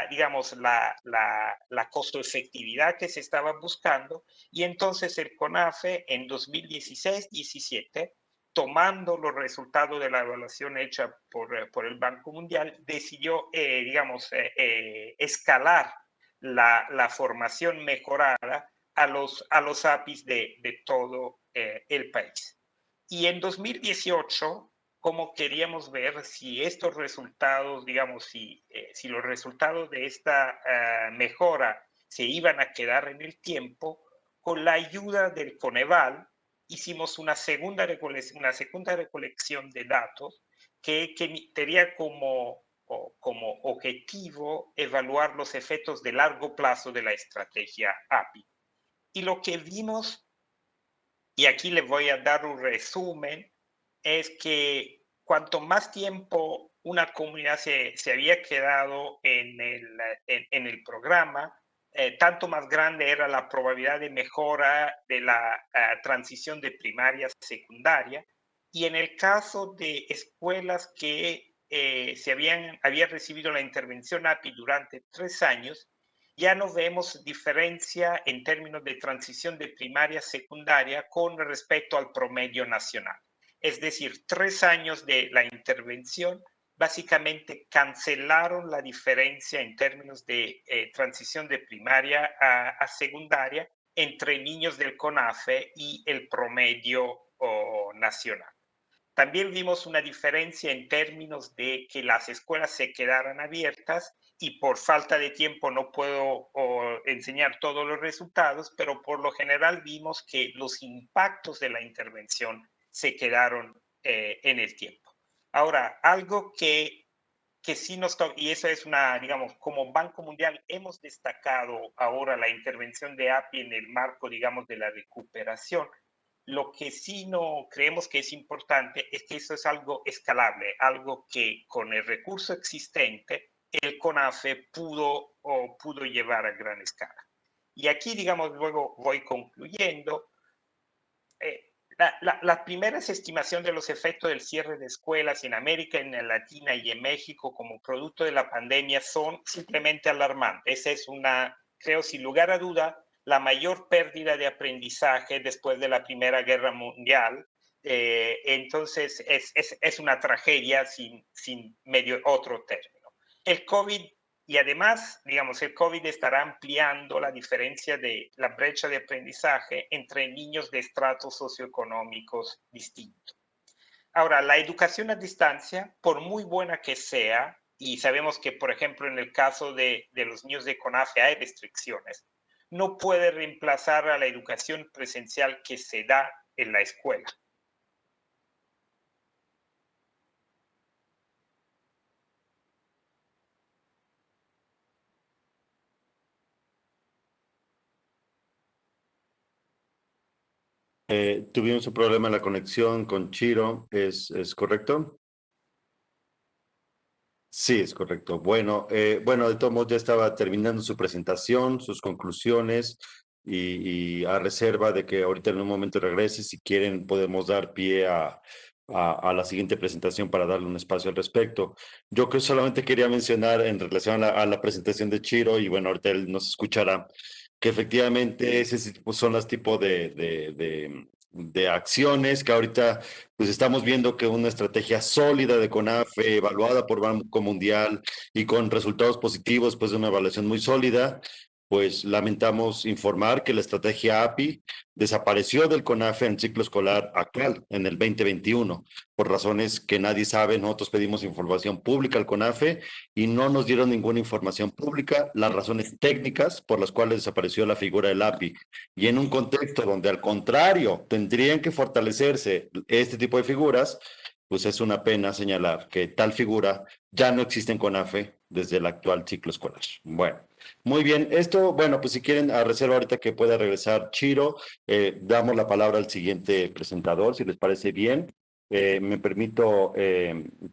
digamos, la costo efectividad que se estaba buscando, y entonces el CONAFE en 2016-17, tomando los resultados de la evaluación hecha por el Banco Mundial, decidió, digamos, escalar la formación mejorada a los APIs de todo el país. Y en 2018, cómo queríamos ver si estos resultados, digamos, si los resultados de esta mejora se iban a quedar en el tiempo. Con la ayuda del Coneval, hicimos una segunda recolección de datos que tenía como objetivo evaluar los efectos de largo plazo de la estrategia API. Y lo que vimos, y aquí les voy a dar un resumen, es que cuanto más tiempo una comunidad se había quedado en el programa, tanto más grande era la probabilidad de mejora de la transición de primaria a secundaria. Y en el caso de escuelas que habían recibido la intervención API durante 3 años, ya no vemos diferencia en términos de transición de primaria a secundaria con respecto al promedio nacional. Es decir, 3 años de la intervención básicamente cancelaron la diferencia en términos de transición de primaria a secundaria entre niños del CONAFE y el promedio nacional. También vimos una diferencia en términos de que las escuelas se quedaran abiertas, y por falta de tiempo no puedo enseñar todos los resultados, pero por lo general vimos que los impactos de la intervención se quedaron en el tiempo. Ahora, algo que sí nos toca, y eso es digamos, como Banco Mundial hemos destacado ahora la intervención de API en el marco, digamos, de la recuperación. Lo que sí no creemos que es importante es que eso es algo escalable, algo que con el recurso existente el CONAFE pudo llevar a gran escala. Y aquí, digamos, luego voy concluyendo. Las primeras estimaciones de los efectos del cierre de escuelas en América Latina y en México como producto de la pandemia son simplemente alarmantes. Esa es creo sin lugar a duda, la mayor pérdida de aprendizaje después de la Primera Guerra Mundial. Entonces, es una tragedia sin medio otro término. El COVID, y además, digamos, el COVID estará ampliando la diferencia de la brecha de aprendizaje entre niños de estratos socioeconómicos distintos. Ahora, la educación a distancia, por muy buena que sea, y sabemos que, por ejemplo, en el caso de los niños de CONAFE hay restricciones, no puede reemplazar a la educación presencial que se da en la escuela. Tuvimos un problema en la conexión con Chiro, ¿es correcto? Sí, es correcto. Bueno, de todos modos ya estaba terminando su presentación, sus conclusiones, y a reserva de que ahorita en un momento regrese, si quieren podemos dar pie a la siguiente presentación para darle un espacio al respecto. Yo que solamente quería mencionar en relación a la presentación de Chiro, y bueno, ahorita él nos escuchará, que efectivamente ese son los tipos de acciones que ahorita pues estamos viendo que una estrategia sólida de CONAFE, evaluada por Banco Mundial y con resultados positivos, pues de una evaluación muy sólida, pues lamentamos informar que la estrategia API desapareció del CONAFE en el ciclo escolar actual, en el 2021, por razones que nadie sabe. Nosotros pedimos información pública al CONAFE y no nos dieron ninguna información pública, las razones técnicas por las cuales desapareció la figura del API. Y en un contexto donde al contrario tendrían que fortalecerse este tipo de figuras, pues es una pena señalar que tal figura ya no existe en CONAFE desde el actual ciclo escolar. Bueno, muy bien. Esto, bueno, pues si quieren, a reserva ahorita que pueda regresar Chiro, damos la palabra al siguiente presentador, si les parece bien. Me permito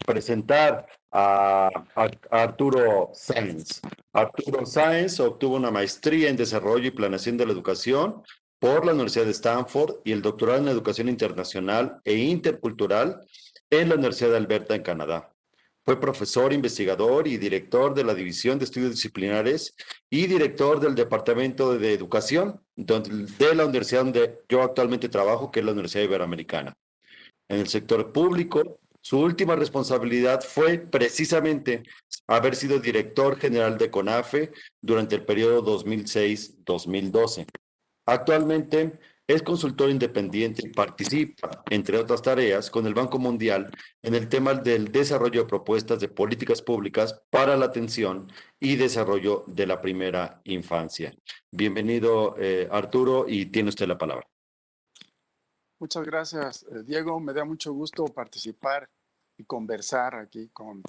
presentar a Arturo Sáenz. Arturo Sáenz obtuvo una maestría en Desarrollo y Planeación de la Educación por la Universidad de Stanford y el doctorado en Educación Internacional e Intercultural en la Universidad de Alberta, en Canadá. Fue profesor, investigador y director de la División de Estudios Disciplinares y director del Departamento de Educación de la universidad donde yo actualmente trabajo, que es la Universidad Iberoamericana. En el sector público, su última responsabilidad fue precisamente haber sido director general de CONAFE durante el periodo 2006-2012. Actualmente Es consultor independiente y participa, entre otras tareas, con el Banco Mundial en el tema del desarrollo de propuestas de políticas públicas para la atención y desarrollo de la primera infancia. Bienvenido, Arturo, y tiene usted la palabra. Muchas gracias, Diego. Me da mucho gusto participar y conversar aquí con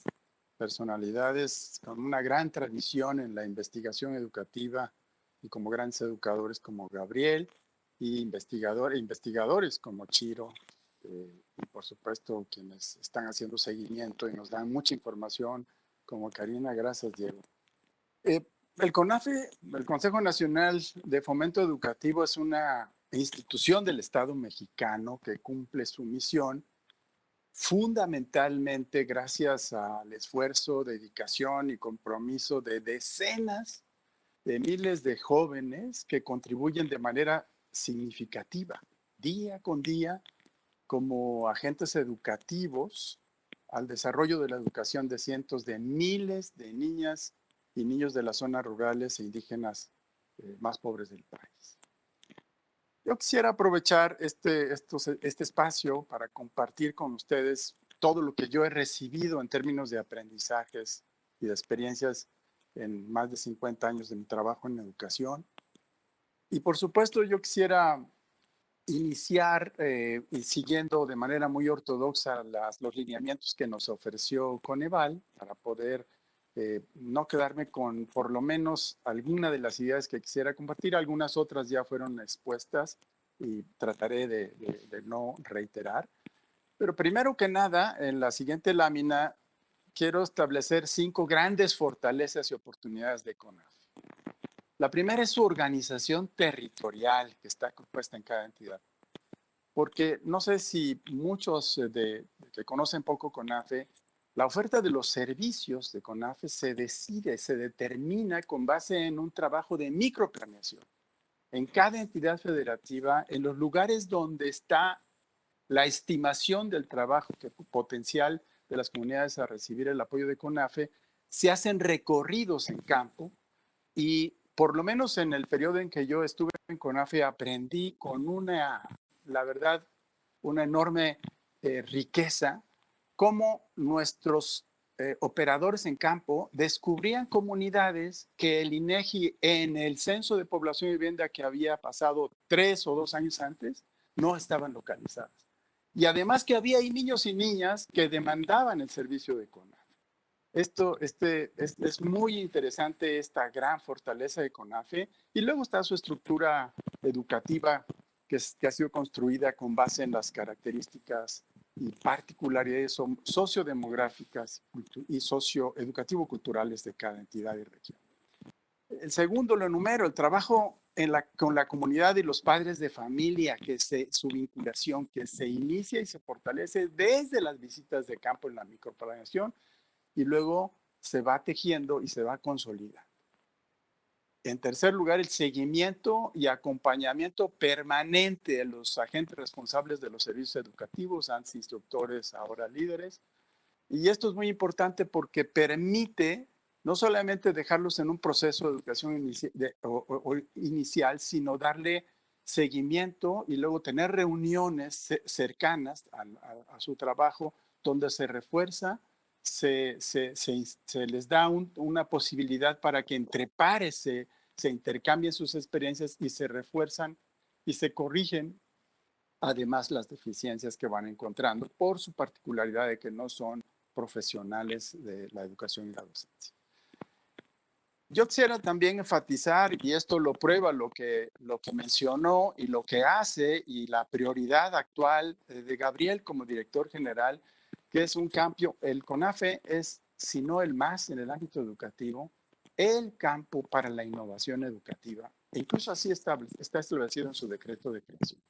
personalidades con una gran tradición en la investigación educativa y como grandes educadores como Gabriel y investigadores como Chiro y por supuesto quienes están haciendo seguimiento y nos dan mucha información como Karina. Gracias, Diego. El CONAFE, el Consejo Nacional de Fomento Educativo, es una institución del Estado mexicano que cumple su misión fundamentalmente gracias al esfuerzo, dedicación y compromiso de decenas de miles de jóvenes que contribuyen de manera significativa, día con día, como agentes educativos al desarrollo de la educación de cientos de miles de niñas y niños de las zonas rurales e indígenas más pobres del país. Yo quisiera aprovechar este espacio para compartir con ustedes todo lo que yo he recibido en términos de aprendizajes y de experiencias en más de 50 años de mi trabajo en educación. Y por supuesto yo quisiera iniciar y siguiendo de manera muy ortodoxa los lineamientos que nos ofreció Coneval para poder no quedarme con por lo menos alguna de las ideas que quisiera compartir. Algunas otras ya fueron expuestas y trataré de no reiterar. Pero primero que nada, en la siguiente lámina, quiero establecer 5 grandes fortalezas y oportunidades de CONAFE. La primera es su organización territorial que está compuesta en cada entidad. Porque no sé si muchos que conocen poco CONAFE, la oferta de los servicios de CONAFE se determina con base en un trabajo de microplaneación. En cada entidad federativa, en los lugares donde está la estimación del trabajo potencial de las comunidades a recibir el apoyo de CONAFE, se hacen recorridos en campo y por lo menos en el periodo en que yo estuve en CONAFE aprendí con la verdad, una enorme riqueza cómo nuestros operadores en campo descubrían comunidades que el INEGI en el Censo de Población y Vivienda que había pasado 3 o 2 años antes no estaban localizadas. Y además que había ahí niños y niñas que demandaban el servicio de CONAFE. Es muy interesante esta gran fortaleza de CONAFE y luego está su estructura educativa que ha sido construida con base en las características y particularidades sociodemográficas y socioeducativo-culturales de cada entidad y región. El segundo lo enumero, el trabajo con la comunidad y los padres de familia, su vinculación que se inicia y se fortalece desde las visitas de campo en la microplaneación y luego se va tejiendo y se va consolidando. En tercer lugar, el seguimiento y acompañamiento permanente de los agentes responsables de los servicios educativos, antes instructores, ahora líderes. Y esto es muy importante porque permite no solamente dejarlos en un proceso de educación inicial, sino darle seguimiento y luego tener reuniones cercanas a su trabajo donde se refuerza, se les da una posibilidad para que entre pares se intercambien sus experiencias y se refuerzan y se corrigen además las deficiencias que van encontrando por su particularidad de que no son profesionales de la educación y la docencia. Yo quisiera también enfatizar, y esto lo prueba lo que mencionó y lo que hace y la prioridad actual de Gabriel como director general, que es un cambio. El CONAFE es, si no el más en el ámbito educativo, el campo para la innovación educativa. E incluso así está establecido en su decreto de creación.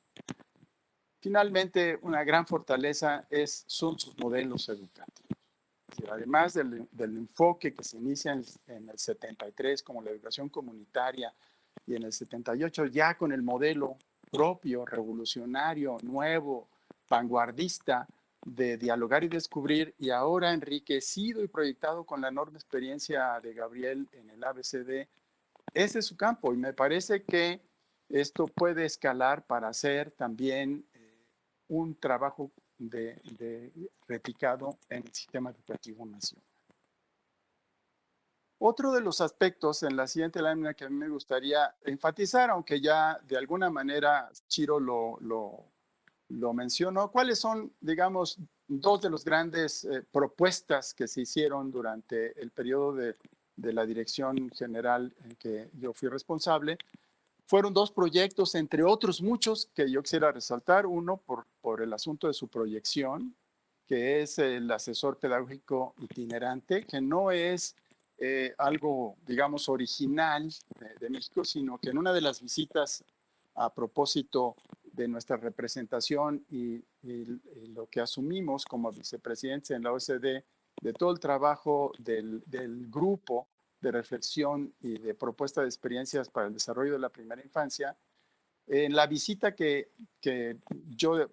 Finalmente, una gran fortaleza son sus modelos educativos. Además del enfoque que se inicia en el 73 como la educación comunitaria y en el 78 ya con el modelo propio, revolucionario, nuevo, vanguardista de dialogar y descubrir, y ahora enriquecido y proyectado con la enorme experiencia de Gabriel en el ABCD, ese es su campo y me parece que esto puede escalar para hacer también un trabajo replicado en el sistema educativo nacional. Otro de los aspectos en la siguiente lámina que a mí me gustaría enfatizar, aunque ya de alguna manera Chiro lo mencionó, ¿cuáles son, digamos, dos de las grandes propuestas que se hicieron durante el periodo de la dirección general en que yo fui responsable? Fueron dos proyectos, entre otros muchos, que yo quisiera resaltar. Uno por el asunto de su proyección, que es el asesor pedagógico itinerante, que no es algo, digamos, original de México, sino que en una de las visitas a propósito de nuestra representación y lo que asumimos como vicepresidentes en la OCDE, de todo el trabajo del grupo de reflexión y de propuesta de experiencias para el desarrollo de la primera infancia, en la visita que yo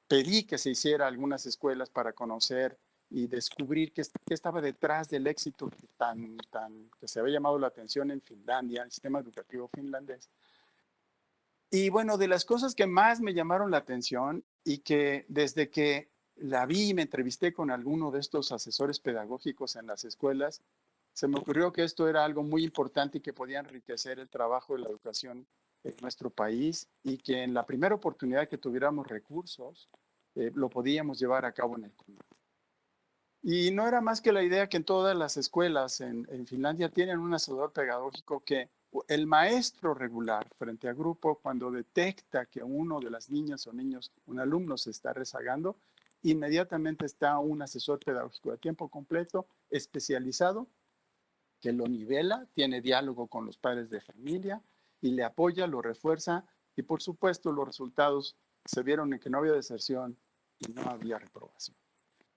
pedí que se hiciera a algunas escuelas para conocer y descubrir qué estaba detrás del éxito que se había llamado la atención en Finlandia, el sistema educativo finlandés. Y bueno, de las cosas que más me llamaron la atención y que desde que la vi y me entrevisté con alguno de estos asesores pedagógicos en las escuelas, se me ocurrió que esto era algo muy importante y que podía enriquecer el trabajo de la educación en nuestro país y que en la primera oportunidad que tuviéramos recursos, lo podíamos llevar a cabo en el CONAFE. Y no era más que la idea que en todas las escuelas en Finlandia tienen un asesor pedagógico que el maestro regular frente a grupo, cuando detecta que uno de las niñas o niños, un alumno se está rezagando, inmediatamente está un asesor pedagógico de tiempo completo, especializado, que lo nivela, tiene diálogo con los padres de familia y le apoya, lo refuerza y por supuesto los resultados se vieron en que no había deserción y no había reprobación.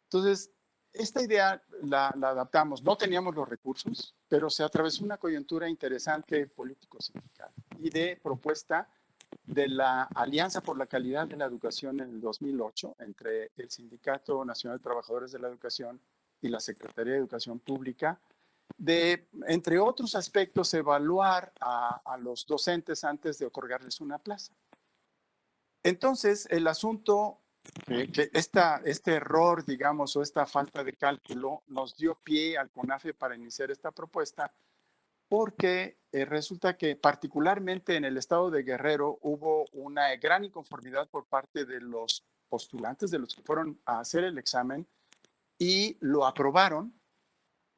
Entonces, esta idea la adaptamos. No teníamos los recursos, pero se atravesó una coyuntura interesante político-sindical y de propuesta de la Alianza por la Calidad de la Educación en el 2008 entre el Sindicato Nacional de Trabajadores de la Educación y la Secretaría de Educación Pública, de, entre otros aspectos, evaluar a los docentes antes de otorgarles una plaza. Entonces, el asunto, que este error, digamos, o esta falta de cálculo nos dio pie al CONAFE para iniciar esta propuesta, porque resulta que particularmente en el estado de Guerrero hubo una gran inconformidad por parte de los postulantes, de los que fueron a hacer el examen, y lo aprobaron,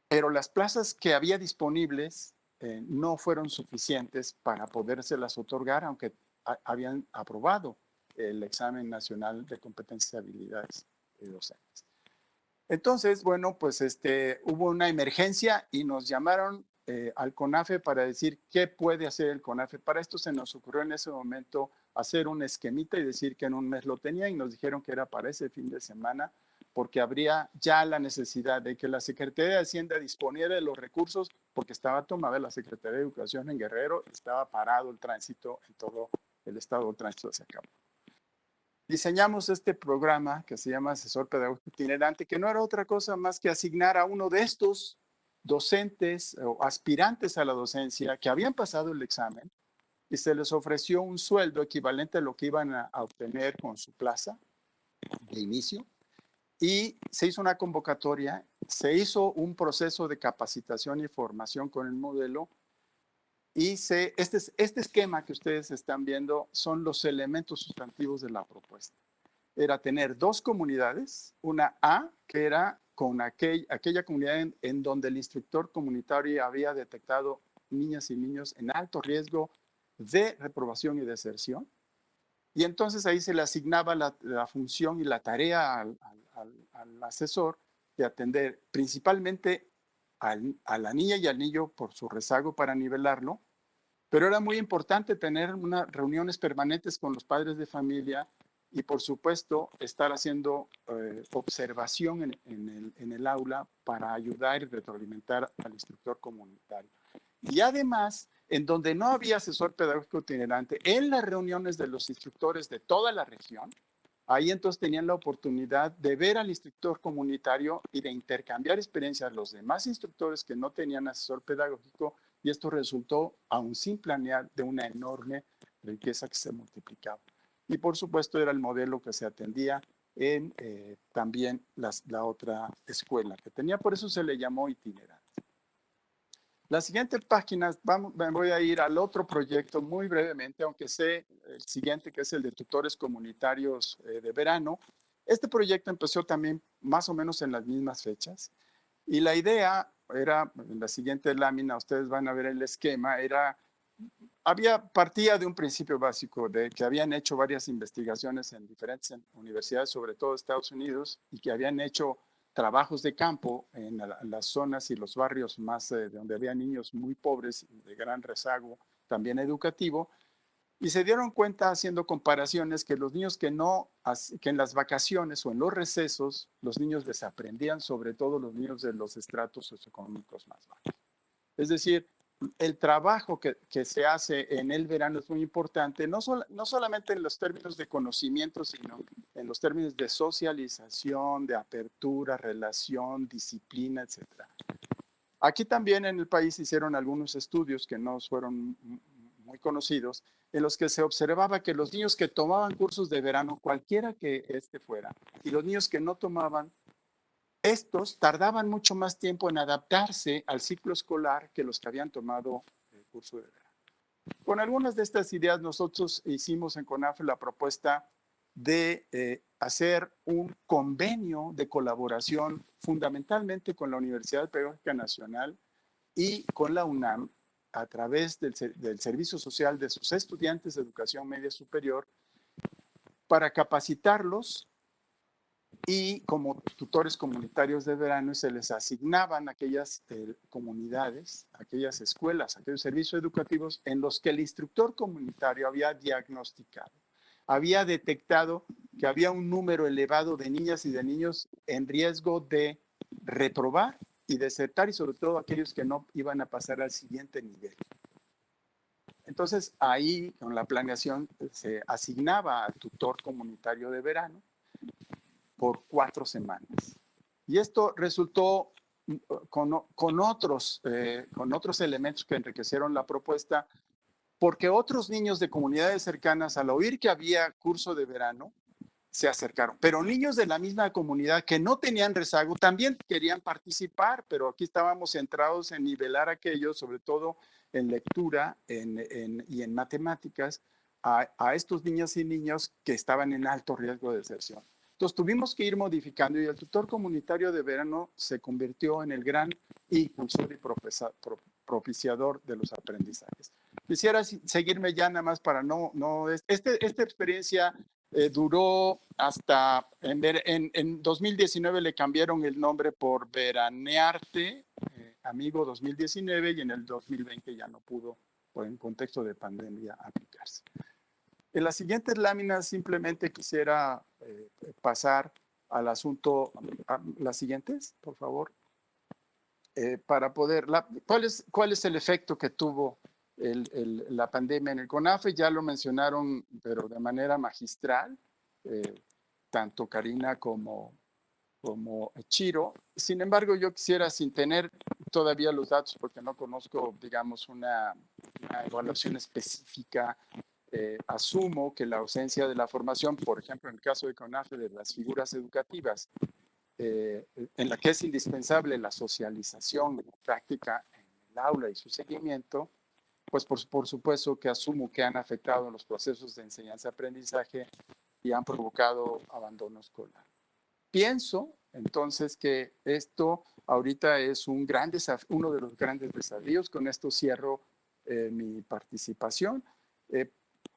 pero las plazas que había disponibles no fueron suficientes para podérselas otorgar, aunque habían aprobado el examen nacional de competencias y habilidades docentes. Entonces, bueno, pues hubo una emergencia y nos llamaron al CONAFE para decir qué puede hacer el CONAFE. Para esto se nos ocurrió en ese momento hacer un esquemita y decir que en un mes lo tenía, y nos dijeron que era para ese fin de semana, porque habría ya la necesidad de que la Secretaría de Hacienda disponiera de los recursos, porque estaba tomada la Secretaría de Educación en Guerrero, estaba parado el tránsito en todo el estado, el tránsito se acabó. Diseñamos este programa que se llama Asesor Pedagógico Itinerante, que no era otra cosa más que asignar a uno de estos docentes o aspirantes a la docencia que habían pasado el examen y se les ofreció un sueldo equivalente a lo que iban a obtener con su plaza de inicio, y se hizo una convocatoria, se hizo un proceso de capacitación y formación con el modelo. Y este esquema que ustedes están viendo son los elementos sustantivos de la propuesta. Era tener dos comunidades, una A, que era con aquella comunidad en donde el instructor comunitario había detectado niñas y niños en alto riesgo de reprobación y deserción. Y entonces ahí se le asignaba la función y la tarea al asesor de atender principalmente a la niña y al niño por su rezago para nivelarlo, pero era muy importante tener unas reuniones permanentes con los padres de familia y, por supuesto, estar haciendo observación en el aula para ayudar y retroalimentar al instructor comunitario. Y además, en donde no había asesor pedagógico itinerante, en las reuniones de los instructores de toda la región, ahí entonces tenían la oportunidad de ver al instructor comunitario y de intercambiar experiencias los demás instructores que no tenían asesor pedagógico, y esto resultó, aún sin planear, de una enorme riqueza que se multiplicaba. Y por supuesto era el modelo que se atendía en también la otra escuela que tenía, por eso se le llamó itinerante. Las siguientes páginas, me voy a ir al otro proyecto muy brevemente, aunque sé el siguiente, que es el de tutores comunitarios de verano. Este proyecto empezó también más o menos en las mismas fechas. Y la idea era, en la siguiente lámina, ustedes van a ver el esquema, partía de un principio básico de que habían hecho varias investigaciones en diferentes universidades, sobre todo Estados Unidos, y que habían hecho trabajos de campo en las zonas y los barrios más de donde había niños muy pobres, de gran rezago también educativo, y se dieron cuenta haciendo comparaciones que los niños que en las vacaciones o en los recesos, los niños desaprendían, sobre todo los niños de los estratos socioeconómicos más bajos. Es decir, el trabajo que se hace en el verano es muy importante, no solamente en los términos de conocimiento, sino en los términos de socialización, de apertura, relación, disciplina, etc. Aquí también en el país hicieron algunos estudios que no fueron muy conocidos, en los que se observaba que los niños que tomaban cursos de verano, cualquiera que este fuera, y los niños que no tomaban, estos tardaban mucho más tiempo en adaptarse al ciclo escolar que los que habían tomado el curso de verano. Con algunas de estas ideas nosotros hicimos en CONAFE la propuesta de hacer un convenio de colaboración fundamentalmente con la Universidad Pedagógica Nacional y con la UNAM a través del servicio social de sus estudiantes de educación media superior para capacitarlos, y como tutores comunitarios de verano se les asignaban aquellas comunidades, aquellas escuelas, aquellos servicios educativos en los que el instructor comunitario había diagnosticado, había detectado que había un número elevado de niñas y de niños en riesgo de reprobar y desertar, y sobre todo aquellos que no iban a pasar al siguiente nivel. Entonces ahí con la planeación se asignaba al tutor comunitario de verano por 4 semanas. Y esto resultó con otros elementos que enriquecieron la propuesta, porque otros niños de comunidades cercanas, al oír que había curso de verano, se acercaron. Pero niños de la misma comunidad que no tenían rezago también querían participar, pero aquí estábamos centrados en nivelar aquello, sobre todo en lectura y en matemáticas, a estos niños y niños que estaban en alto riesgo de deserción. Entonces tuvimos que ir modificando, y el tutor comunitario de verano se convirtió en el gran impulsor y propiciador de los aprendizajes. Quisiera seguirme ya nada más para esta experiencia duró hasta, en 2019 le cambiaron el nombre por Veranearte, Amigo 2019, y en el 2020 ya no pudo, por el contexto de pandemia, aplicarse. En las siguientes láminas simplemente quisiera pasar al asunto, las siguientes, por favor, para poder, ¿cuál es el efecto que tuvo la pandemia en el CONAFE? Ya lo mencionaron, pero de manera magistral, tanto Karina como Chiro. Sin embargo, yo quisiera, sin tener todavía los datos, porque no conozco, digamos, una evaluación específica, asumo que la ausencia de la formación, por ejemplo, en el caso de CONAFE, de las figuras educativas, en la que es indispensable la socialización y la práctica en el aula y su seguimiento, pues por supuesto que asumo que han afectado los procesos de enseñanza-aprendizaje y han provocado abandono escolar. Pienso entonces que esto ahorita es uno de los grandes desafíos. Con esto cierro mi participación.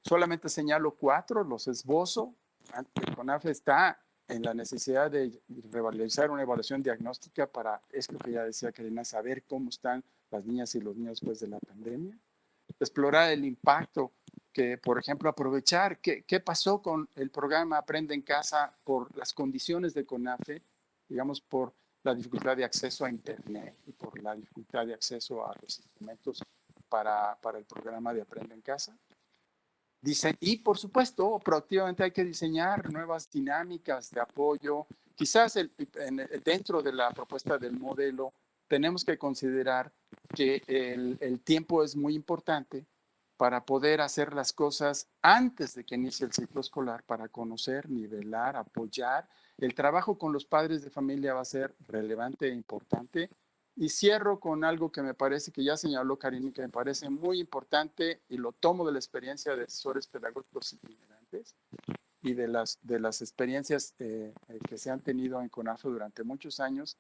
Solamente señalo 4, los esbozo. El CONAFE está en la necesidad de realizar una evaluación diagnóstica para, es lo que ya decía Karina, saber cómo están las niñas y los niños después de la pandemia. Explorar el impacto, que, por ejemplo, aprovechar qué pasó con el programa Aprende en Casa por las condiciones de CONAFE, digamos, por la dificultad de acceso a Internet y por la dificultad de acceso a los instrumentos para el programa de Aprende en Casa. Y, por supuesto, proactivamente hay que diseñar nuevas dinámicas de apoyo. Quizás dentro de la propuesta del modelo tenemos que considerar que el tiempo es muy importante para poder hacer las cosas antes de que inicie el ciclo escolar, para conocer, nivelar, apoyar. El trabajo con los padres de familia va a ser relevante e importante. Y cierro con algo que me parece que ya señaló Karina, que me parece muy importante y lo tomo de la experiencia de asesores pedagógicos itinerantes y de las experiencias que se han tenido en CONAFE durante muchos años,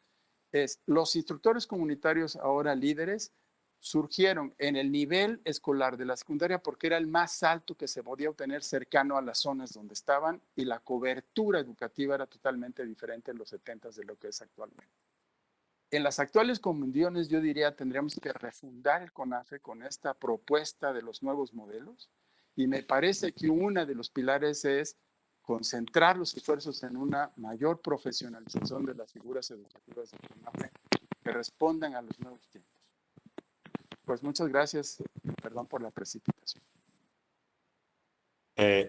es los instructores comunitarios ahora líderes surgieron en el nivel escolar de la secundaria porque era el más alto que se podía obtener cercano a las zonas donde estaban y la cobertura educativa era totalmente diferente en los 70s de lo que es actualmente. En las actuales comunidades, yo diría, tendríamos que refundar el CONAFE con esta propuesta de los nuevos modelos y me parece que uno de los pilares es concentrar los esfuerzos en una mayor profesionalización de las figuras educativas del CONAFE que respondan a los nuevos tiempos. Pues muchas gracias, perdón por la precipitación.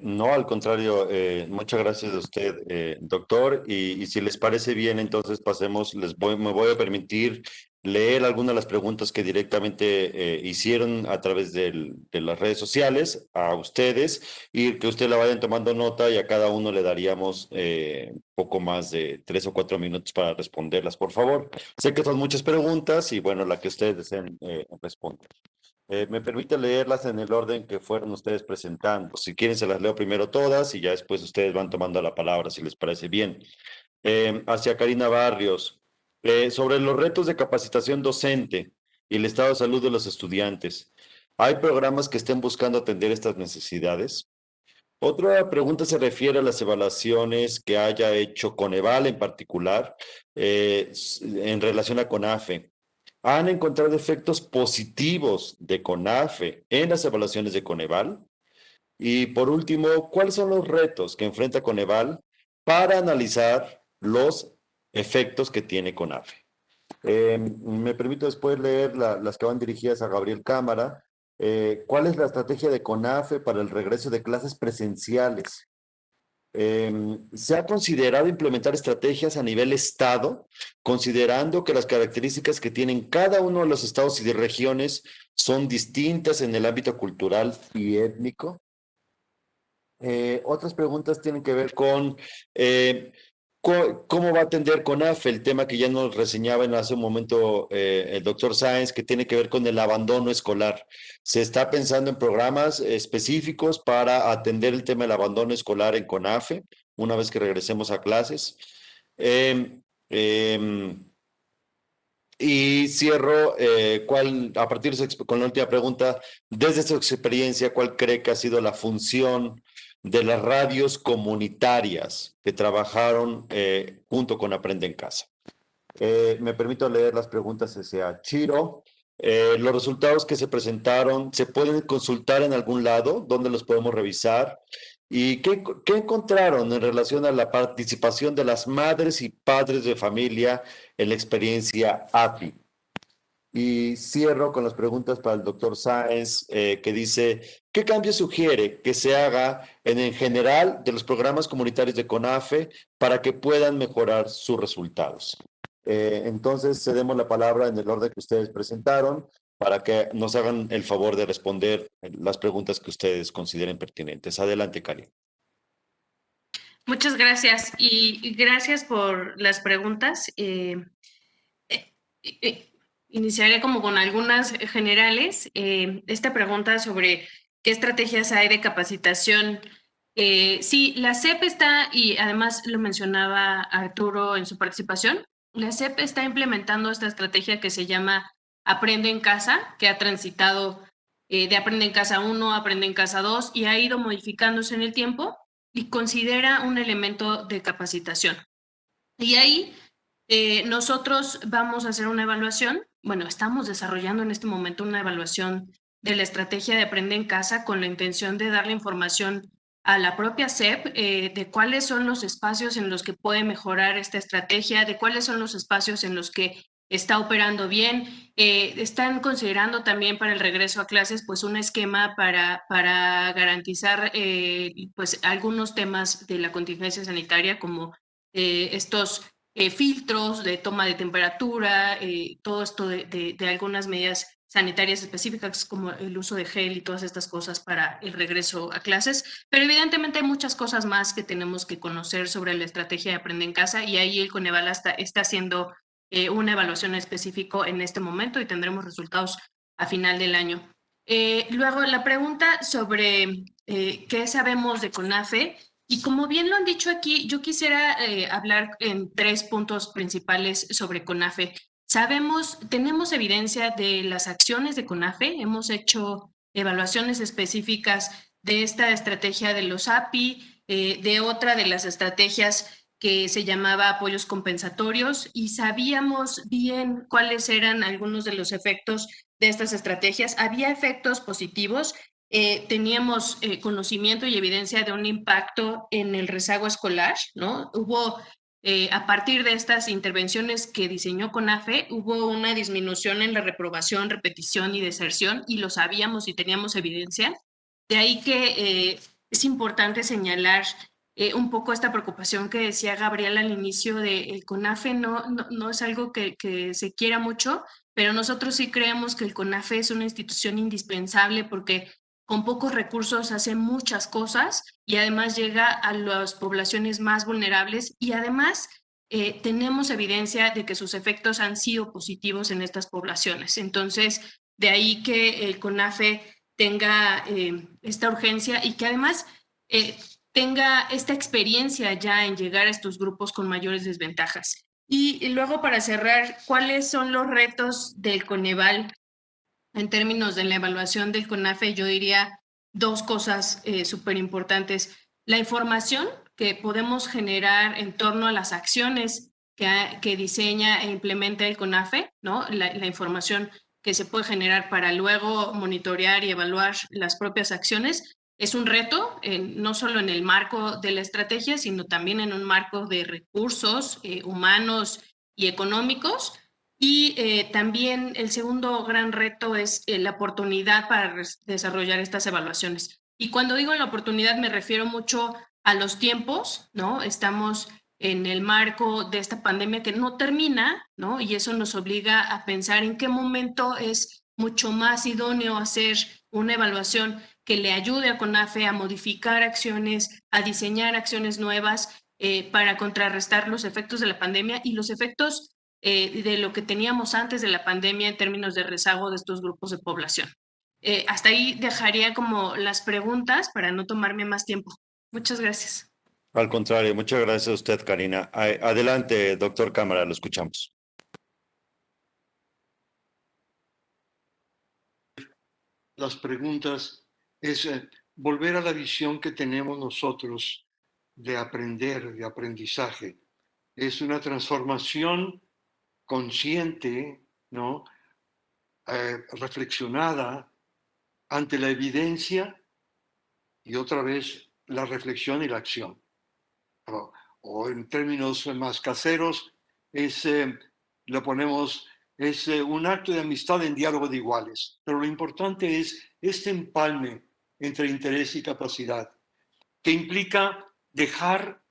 No, al contrario, muchas gracias a usted, doctor. Y si les parece bien, entonces pasemos, me voy a permitir leer algunas de las preguntas que directamente hicieron a través de las redes sociales a ustedes y que ustedes la vayan tomando nota y a cada uno le daríamos poco más de 3 o 4 minutos para responderlas, por favor. Sé que son muchas preguntas y bueno, la que ustedes deseen responder. Me permite leerlas en el orden que fueron ustedes presentando. Si quieren, se las leo primero todas y ya después ustedes van tomando la palabra, si les parece bien. Hacia Karina Barrios, sobre los retos de capacitación docente y el estado de salud de los estudiantes. ¿Hay programas que estén buscando atender estas necesidades? Otra pregunta se refiere a las evaluaciones que haya hecho Coneval en particular en relación a CONAFE. ¿Han encontrado efectos positivos de CONAFE en las evaluaciones de Coneval? Y por último, ¿cuáles son los retos que enfrenta Coneval para analizar los efectos que tiene CONAFE? Me permito después leer las que van dirigidas a Gabriel Cámara. ¿Cuál es la estrategia de CONAFE para el regreso de clases presenciales? ¿Se ha considerado implementar estrategias a nivel estado, considerando que las características que tienen cada uno de los estados y de regiones son distintas en el ámbito cultural y étnico? Otras preguntas tienen que ver con cómo va a atender CONAFE, el tema que ya nos reseñaba hace un momento el doctor Sáenz, que tiene que ver con el abandono escolar. ¿Se está pensando en programas específicos para atender el tema del abandono escolar en CONAFE, una vez que regresemos a clases? Y cierro a partir con la última pregunta, desde su experiencia, ¿cuál cree que ha sido la función de las radios comunitarias que trabajaron junto con Aprende en Casa? Me permito leer las preguntas hacia Chiro. Los resultados que se presentaron, ¿se pueden consultar en algún lado? ¿Dónde los podemos revisar? ¿Y qué encontraron en relación a la participación de las madres y padres de familia en la experiencia API? Y cierro con las preguntas para el doctor Sáenz, que dice, ¿qué cambio sugiere que se haga en general de los programas comunitarios de CONAFE para que puedan mejorar sus resultados? Entonces, cedemos la palabra en el orden que ustedes presentaron para que nos hagan el favor de responder las preguntas que ustedes consideren pertinentes. Adelante, Cari. Muchas gracias y gracias por las preguntas. Iniciaré como con algunas generales. Esta pregunta sobre qué estrategias hay de capacitación. Sí, la SEP está, y además lo mencionaba Arturo en su participación, la SEP está implementando esta estrategia que se llama Aprende en Casa, que ha transitado de Aprende en Casa 1 a Aprende en Casa 2 y ha ido modificándose en el tiempo y considera un elemento de capacitación. Y ahí nosotros vamos a hacer una evaluación, bueno, estamos desarrollando en este momento una evaluación de la estrategia de Aprende en Casa con la intención de darle información a la propia SEP de cuáles son los espacios en los que puede mejorar esta estrategia, de cuáles son los espacios en los que está operando bien. Están considerando también para el regreso a clases pues un esquema para garantizar pues algunos temas de la contingencia sanitaria como estos filtros de toma de temperatura, todo esto de algunas medidas sanitarias específicas como el uso de gel y todas estas cosas para el regreso a clases, pero evidentemente hay muchas cosas más que tenemos que conocer sobre la estrategia de Aprende en Casa y ahí el Coneval está haciendo una evaluación específica en este momento y tendremos resultados a final del año. Luego, la pregunta sobre qué sabemos de CONAFE, y como bien lo han dicho aquí, yo quisiera hablar en 3 puntos principales sobre CONAFE. Tenemos evidencia de las acciones de CONAFE, hemos hecho evaluaciones específicas de esta estrategia de los API, de otra de las estrategias que se llamaba apoyos compensatorios, y sabíamos bien cuáles eran algunos de los efectos de estas estrategias. Había efectos positivos, teníamos conocimiento y evidencia de un impacto en el rezago escolar, ¿no? Hubo, a partir de estas intervenciones que diseñó CONAFE, hubo una disminución en la reprobación, repetición y deserción, y lo sabíamos y teníamos evidencia. De ahí que es importante señalar un poco esta preocupación que decía Gabriela al inicio de el CONAFE no es algo que se quiera mucho, pero nosotros sí creemos que el CONAFE es una institución indispensable porque con pocos recursos hace muchas cosas y además llega a las poblaciones más vulnerables y además tenemos evidencia de que sus efectos han sido positivos en estas poblaciones. Entonces, de ahí que el CONAFE tenga esta urgencia y que además tenga esta experiencia ya en llegar a estos grupos con mayores desventajas. Y luego, para cerrar, ¿cuáles son los retos del Coneval en términos de la evaluación del CONAFE? Yo diría 2 cosas súper importantes. La información que podemos generar en torno a las acciones que diseña e implementa el CONAFE, ¿no? La información que se puede generar para luego monitorear y evaluar las propias acciones. Es un reto, no solo en el marco de la estrategia, sino también en un marco de recursos humanos y económicos. Y también el segundo gran reto es la oportunidad para desarrollar estas evaluaciones. Y cuando digo la oportunidad me refiero mucho a los tiempos, ¿no? Estamos en el marco de esta pandemia que no termina, ¿no? Y eso nos obliga a pensar en qué momento es mucho más idóneo hacer una evaluación que le ayude a CONAFE a modificar acciones, a diseñar acciones nuevas para contrarrestar los efectos de la pandemia y los efectos de lo que teníamos antes de la pandemia en términos de rezago de estos grupos de población. Hasta ahí dejaría como las preguntas para no tomarme más tiempo. Muchas gracias. Al contrario, muchas gracias a usted, Karina. Adelante, doctor Cámara, lo escuchamos. Las preguntas es volver a la visión que tenemos nosotros de aprender, de aprendizaje. Es una transformación consciente, ¿no? Reflexionada ante la evidencia y otra vez la reflexión y la acción. O en términos más caseros, lo ponemos, es un acto de amistad en diálogo de iguales. Pero lo importante es este empalme entre interés y capacidad, que implica dejar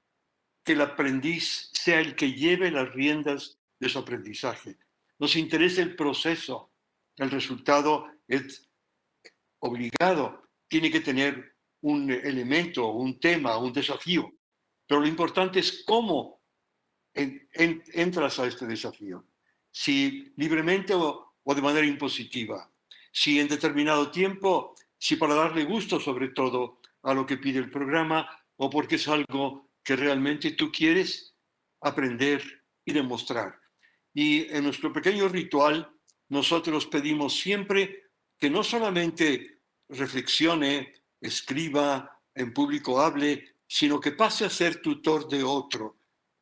que el aprendiz sea el que lleve las riendas de su aprendizaje. Nos interesa el proceso, el resultado es obligado, tiene que tener un elemento, un tema, un desafío. Pero lo importante es cómo entras a este desafío. Si libremente o de manera impositiva. Si en determinado tiempo, si para darle gusto sobre todo a lo que pide el programa o porque es algo que realmente tú quieres aprender y demostrar. Y en nuestro pequeño ritual, nosotros pedimos siempre que no solamente reflexione, escriba, en público hable, sino que pase a ser tutor de otro,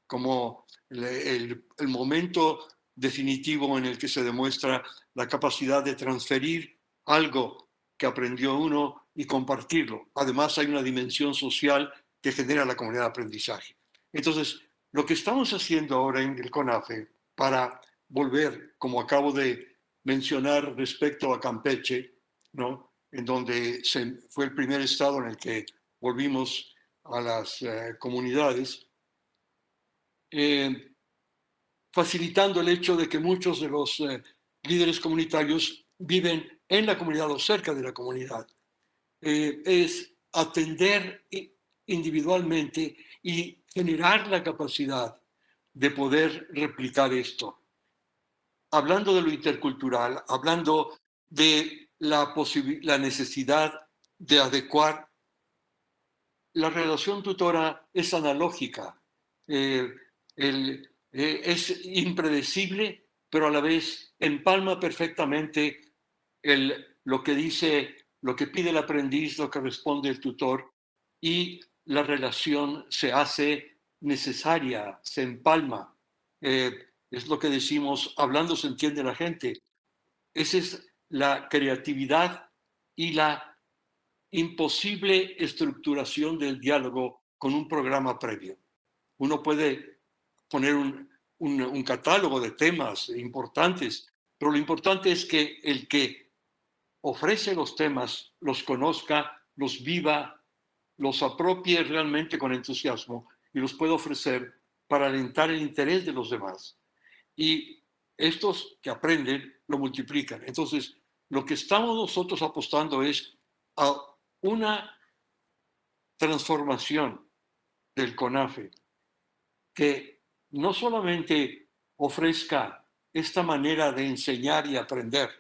como el momento definitivo en el que se demuestra la capacidad de transferir algo que aprendió uno y compartirlo. Además, hay una dimensión social que genera la comunidad de aprendizaje. Entonces, lo que estamos haciendo ahora en el CONAFE para volver, como acabo de mencionar respecto a Campeche, ¿no? En donde fue el primer estado en el que volvimos a las comunidades, facilitando el hecho de que muchos de los líderes comunitarios viven en la comunidad o cerca de la comunidad. Es atender individualmente y generar la capacidad de poder replicar esto. Hablando de lo intercultural, hablando de la necesidad de adecuar, la relación tutora es analógica, es impredecible, pero a la vez empalma perfectamente lo que dice, lo que pide el aprendiz, lo que responde el tutor, y la relación se hace necesaria, se empalma. Es lo que decimos, hablando se entiende la gente. Esa es la creatividad y la imposible estructuración del diálogo con un programa previo. Uno puede poner un catálogo de temas importantes, pero lo importante es que el que ofrece los temas los conozca, los viva, los apropie realmente con entusiasmo y los pueda ofrecer para alentar el interés de los demás. Y estos que aprenden lo multiplican. Entonces, lo que estamos nosotros apostando es a una transformación del CONAFE que no solamente ofrezca esta manera de enseñar y aprender.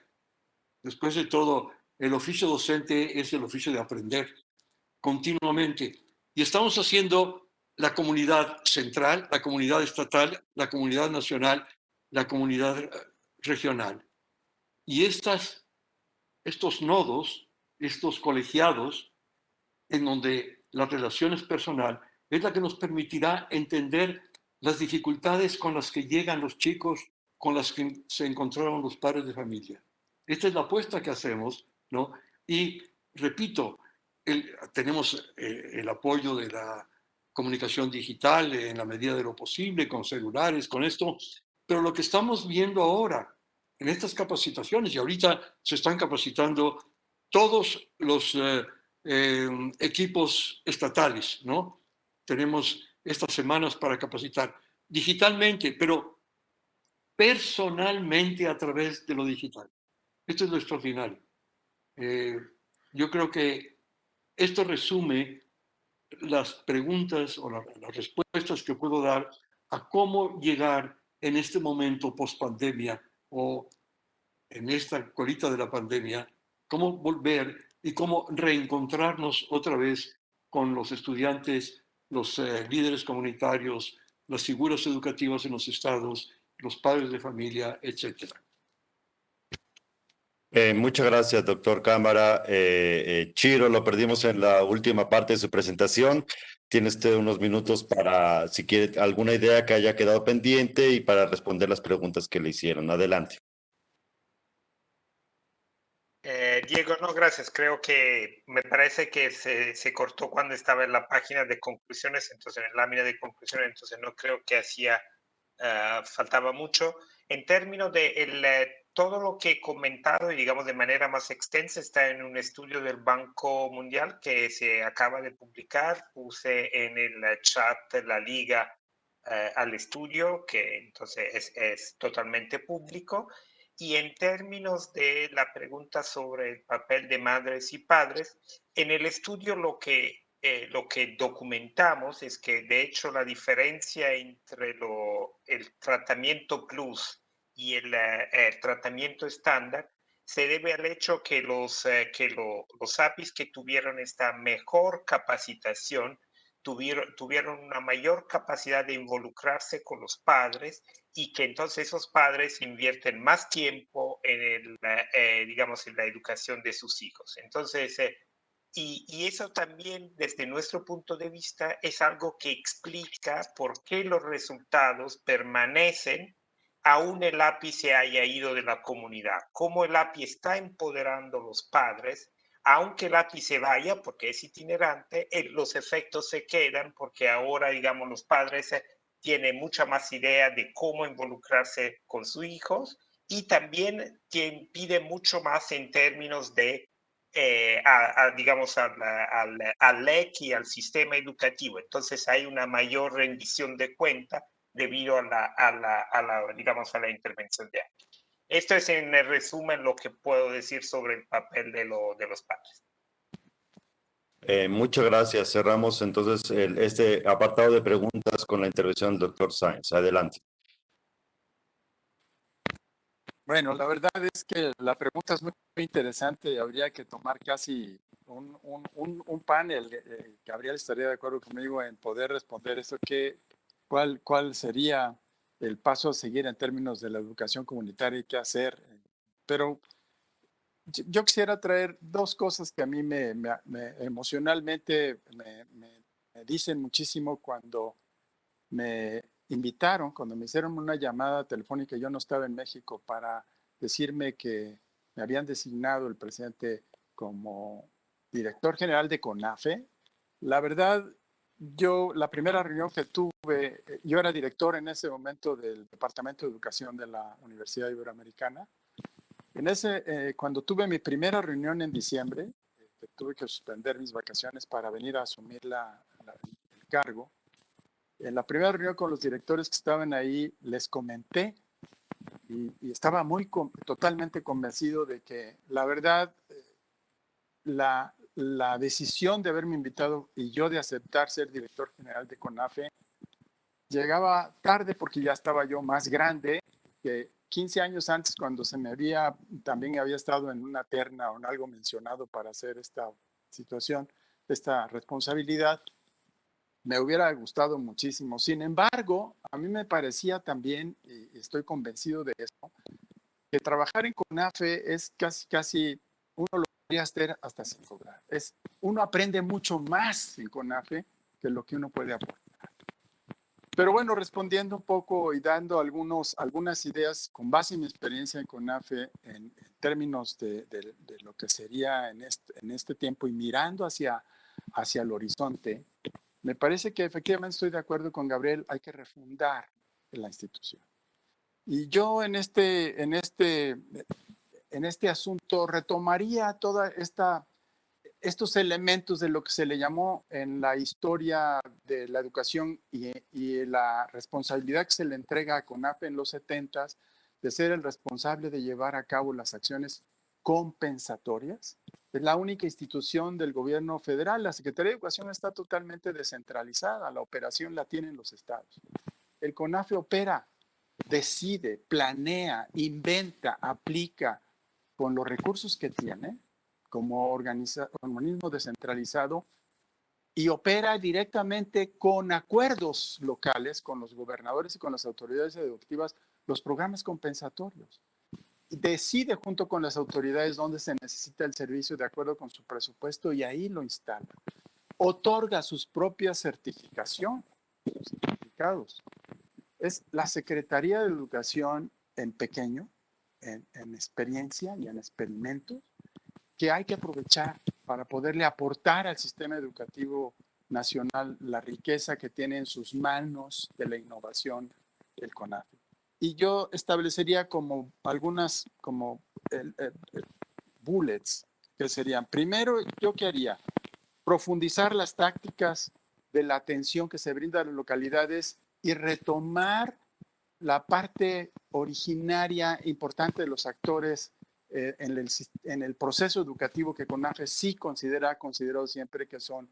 Después de todo, el oficio docente es el oficio de aprender continuamente. Y estamos haciendo la comunidad central, la comunidad estatal, la comunidad nacional, la comunidad regional. Y estos nodos, estos colegiados, en donde la relación es personal, es la que nos permitirá entender las dificultades con las que llegan los chicos, con las que se encontraron los padres de familia. Esta es la apuesta que hacemos, ¿no? Y repito, tenemos el apoyo de la comunicación digital en la medida de lo posible, con celulares, con esto, pero lo que estamos viendo ahora en estas capacitaciones, y ahorita se están capacitando todos los equipos estatales, ¿no? Tenemos estas semanas para capacitar digitalmente, pero personalmente a través de lo digital. Esto es lo extraordinario. Yo creo que esto resume las preguntas o las respuestas que puedo dar a cómo llegar en este momento post-pandemia o en esta colita de la pandemia, cómo volver y cómo reencontrarnos otra vez con los estudiantes, los líderes comunitarios, las figuras educativas en los estados, los padres de familia, etcétera. Muchas gracias, doctor Cámara. Chiro, lo perdimos en la última parte de su presentación. Tiene usted unos minutos para, si quiere, alguna idea que haya quedado pendiente y para responder las preguntas que le hicieron. Adelante. Diego, no, gracias. Creo que me parece que se cortó cuando estaba en la página de conclusiones, entonces en la lámina de conclusiones, entonces no creo que faltaba mucho. En términos de todo lo que he comentado, y digamos de manera más extensa, está en un estudio del Banco Mundial que se acaba de publicar. Puse en el chat la liga al estudio, que entonces es totalmente público. Y en términos de la pregunta sobre el papel de madres y padres, en el estudio lo que documentamos es que de hecho la diferencia entre el tratamiento plus y el tratamiento estándar se debe al hecho que los APIs que tuvieron esta mejor capacitación tuvieron una mayor capacidad de involucrarse con los padres y que entonces esos padres invierten más tiempo en digamos, en la educación de sus hijos. Entonces, y eso también, desde nuestro punto de vista, es algo que explica por qué los resultados permanecen aún el API se haya ido de la comunidad. Cómo el API está empoderando a los padres, aunque el API se vaya, porque es itinerante, los efectos se quedan, porque ahora, digamos, los padres tienen mucha más idea de cómo involucrarse con sus hijos y también pide mucho más en términos de digamos, al LEC y al sistema educativo. Entonces hay una mayor rendición de cuenta debido digamos, a la intervención de API. Esto es en resumen lo que puedo decir sobre el papel de los padres. Muchas gracias. Cerramos entonces este apartado de preguntas con la intervención del doctor Sáenz. Adelante. Bueno, la verdad es que la pregunta es muy interesante y habría que tomar casi un panel. Gabriel estaría de acuerdo conmigo en poder responder eso. ¿Cuál sería el paso a seguir en términos de la educación comunitaria y qué hacer? Pero yo quisiera traer dos cosas que a mí emocionalmente me dicen muchísimo cuando me invitaron, cuando me hicieron una llamada telefónica. Yo no estaba en México, para decirme que me habían designado el presidente como director general de CONAFE. La verdad, la primera reunión que tuve, yo era director en ese momento del Departamento de Educación de la Universidad Iberoamericana. Cuando tuve mi primera reunión en diciembre, tuve que suspender mis vacaciones para venir a asumir el cargo. En la primera reunión con los directores que estaban ahí, les comenté y estaba totalmente convencido de que la verdad, la decisión de haberme invitado y yo de aceptar ser director general de CONAFE llegaba tarde, porque ya estaba yo más grande, que 15 años antes, cuando también había estado en una terna o en algo mencionado para hacer esta situación, esta responsabilidad. Me hubiera gustado muchísimo. Sin embargo, a mí me parecía también, y estoy convencido de eso, que trabajar en CONAFE es casi uno lo podría hacer hasta sin cobrar. Uno aprende mucho más en CONAFE que lo que uno puede aportar. Pero bueno, respondiendo un poco y dando algunas ideas con base en mi experiencia en CONAFE en términos de lo que sería en este tiempo y mirando hacia el horizonte, me parece que efectivamente estoy de acuerdo con Gabriel. Hay que refundar la institución. Y yo en este asunto retomaría toda estos elementos de lo que se le llamó en la historia de la educación y la responsabilidad que se le entrega a CONAFE en los 70s, de ser el responsable de llevar a cabo las acciones compensatorias. Es la única institución del gobierno federal. La Secretaría de Educación está totalmente descentralizada. La operación la tienen los estados. El CONAFE opera, decide, planea, inventa, aplica con los recursos que tiene como organismo descentralizado, y opera directamente con acuerdos locales, con los gobernadores y con las autoridades educativas, los programas compensatorios. Decide junto con las autoridades dónde se necesita el servicio de acuerdo con su presupuesto y ahí lo instala. Otorga sus propias certificaciones, sus certificados. Es la Secretaría de Educación en pequeño, en experiencia y en experimentos, que hay que aprovechar para poderle aportar al sistema educativo nacional la riqueza que tiene en sus manos de la innovación el CONAFE. Y yo establecería algunas bullets, que serían: primero, ¿yo qué haría? Profundizar las tácticas de la atención que se brinda a las localidades y retomar la parte originaria importante de los actores en el proceso educativo que CONAFE sí ha considerado siempre, que son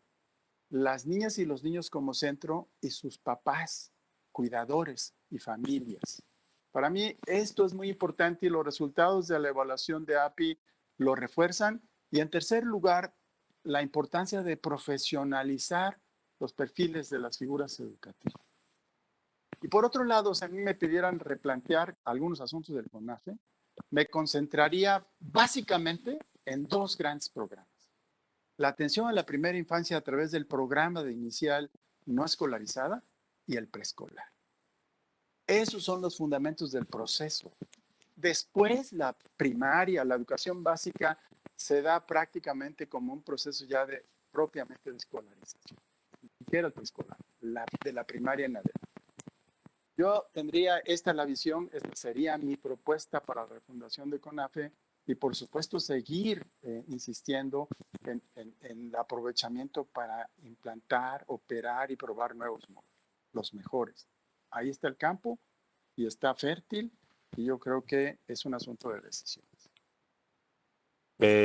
las niñas y los niños como centro y sus papás, cuidadores y familias. Para mí esto es muy importante y los resultados de la evaluación de API lo refuerzan. Y en tercer lugar, la importancia de profesionalizar los perfiles de las figuras educativas. Y por otro lado, si a mí me pidieran replantear algunos asuntos del CONAFE, me concentraría básicamente en dos grandes programas: la atención a la primera infancia a través del programa de inicial no escolarizada y el preescolar. Esos son los fundamentos del proceso. Después, la primaria, la educación básica, se da prácticamente como un proceso ya propiamente de escolarización. Ni siquiera el preescolar, de la primaria en adelante. Yo tendría la visión, esta sería mi propuesta para la refundación de CONAFE, y por supuesto seguir insistiendo en el aprovechamiento para implantar, operar y probar nuevos modelos, los mejores. Ahí está el campo y está fértil, Y yo creo que es un asunto de decisiones.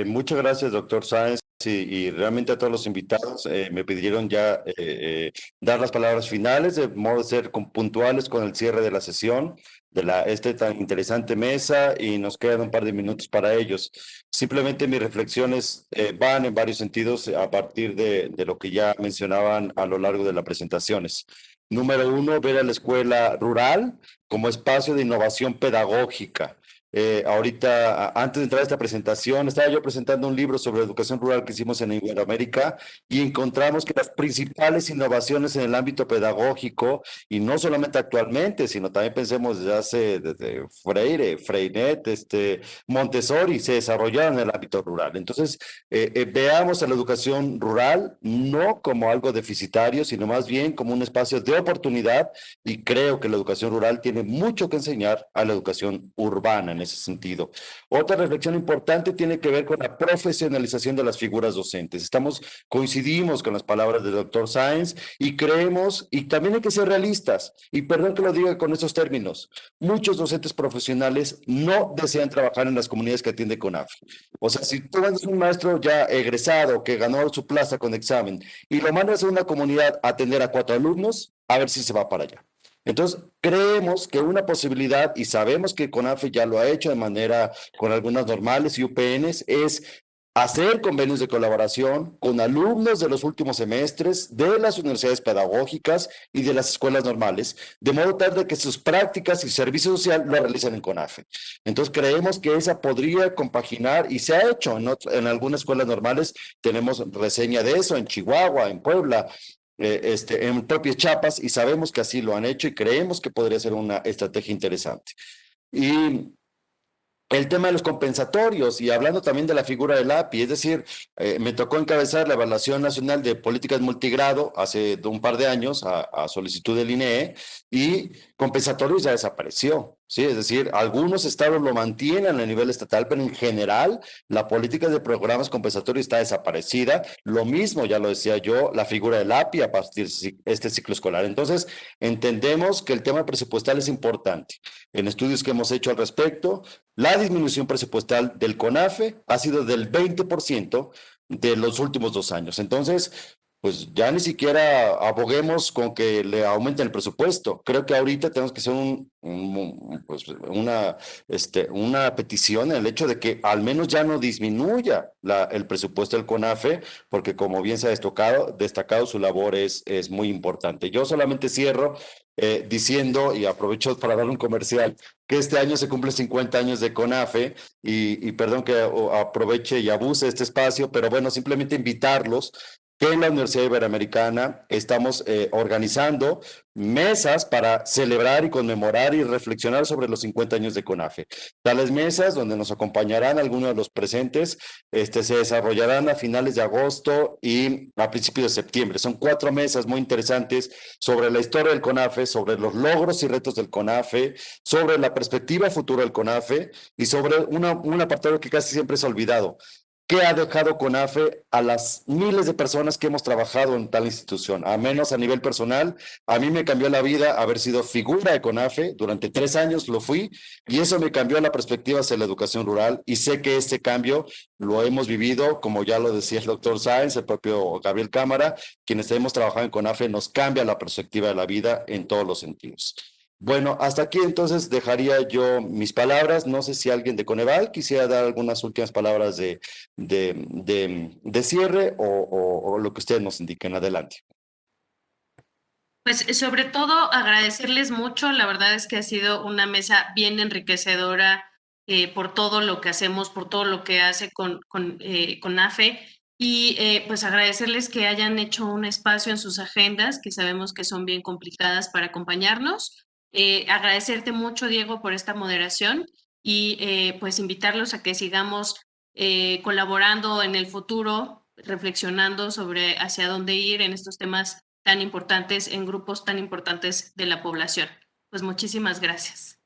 Muchas gracias, doctor Sáenz, y realmente a todos los invitados me pidieron ya dar las palabras finales, de modo de ser puntuales con el cierre de la sesión de esta tan interesante mesa, y nos quedan un par de minutos para ellos. Simplemente mis reflexiones van en varios sentidos a partir de lo que ya mencionaban a lo largo de las presentaciones. Número uno, ver a la escuela rural como espacio de innovación pedagógica. Ahorita, antes de entrar a esta presentación, estaba yo presentando un libro sobre educación rural que hicimos en Iberoamérica, y encontramos que las principales innovaciones en el ámbito pedagógico, y no solamente actualmente, sino también pensemos desde Freire, Freinet, Montessori, se desarrollaron en el ámbito rural. Entonces, veamos a la educación rural no como algo deficitario, sino más bien como un espacio de oportunidad, y creo que la educación rural tiene mucho que enseñar a la educación urbana en ese sentido. Otra reflexión importante tiene que ver con la profesionalización de las figuras docentes. Coincidimos con las palabras del doctor Sáenz y creemos, y también hay que ser realistas, y perdón que lo diga con estos términos, muchos docentes profesionales no desean trabajar en las comunidades que atiende CONAFE. O sea, si tú eres un maestro ya egresado que ganó su plaza con examen y lo mandas a una comunidad a atender a 4 alumnos, a ver si se va para allá. Entonces, creemos que una posibilidad, y sabemos que CONAFE ya lo ha hecho de manera con algunas normales y UPNs, es hacer convenios de colaboración con alumnos de los últimos semestres de las universidades pedagógicas y de las escuelas normales, de modo tal de que sus prácticas y servicio social lo realicen en CONAFE. Entonces, creemos que esa podría compaginar, y se ha hecho en algunas escuelas normales. Tenemos reseña de eso en Chihuahua, en Puebla, en propias Chiapas, y sabemos que así lo han hecho, y creemos que podría ser una estrategia interesante. Y el tema de los compensatorios, y hablando también de la figura del API, es decir, me tocó encabezar la Evaluación Nacional de Políticas Multigrado hace un par de años a solicitud del INEE, y compensatorios ya desapareció, ¿sí? Es decir, algunos estados lo mantienen a nivel estatal, pero en general la política de programas compensatorios está desaparecida. Lo mismo, ya lo decía yo, la figura del API a partir de este ciclo escolar. Entonces, entendemos que el tema presupuestal es importante. En estudios que hemos hecho al respecto, la disminución presupuestal del CONAFE ha sido del 20% de los últimos 2 años. Entonces, pues ya ni siquiera aboguemos con que le aumenten el presupuesto. Creo que ahorita tenemos que hacer una petición en el hecho de que al menos ya no disminuya el presupuesto del CONAFE, porque como bien se ha destacado, su labor es muy importante. Yo solamente cierro diciendo, y aprovecho para dar un comercial, que este año se cumple 50 años de CONAFE, y perdón que aproveche y abuse este espacio, pero bueno, simplemente invitarlos que en la Universidad Iberoamericana estamos organizando mesas para celebrar y conmemorar y reflexionar sobre los 50 años de CONAFE. Tales mesas, donde nos acompañarán algunos de los presentes, se desarrollarán a finales de agosto y a principios de septiembre. Son 4 mesas muy interesantes sobre la historia del CONAFE, sobre los logros y retos del CONAFE, sobre la perspectiva futura del CONAFE, y sobre un apartado que casi siempre es olvidado: ¿qué ha dejado CONAFE a las miles de personas que hemos trabajado en tal institución? A menos a nivel personal, a mí me cambió la vida haber sido figura de CONAFE. Durante 3 años lo fui, y eso me cambió la perspectiva hacia la educación rural, y sé que este cambio lo hemos vivido, como ya lo decía el doctor Sáenz, el propio Gabriel Cámara, quienes hemos trabajado en CONAFE, nos cambia la perspectiva de la vida en todos los sentidos. Bueno, hasta aquí entonces dejaría yo mis palabras. No sé si alguien de Coneval quisiera dar algunas últimas palabras de cierre, o lo que ustedes nos indiquen. Adelante. Pues sobre todo agradecerles mucho. La verdad es que ha sido una mesa bien enriquecedora por todo lo que hacemos, por todo lo que hace con CONAFE, y pues agradecerles que hayan hecho un espacio en sus agendas, que sabemos que son bien complicadas, para acompañarnos. Agradecerte mucho, Diego, por esta moderación, y pues invitarlos a que sigamos colaborando en el futuro, reflexionando sobre hacia dónde ir en estos temas tan importantes, en grupos tan importantes de la población. Pues muchísimas gracias.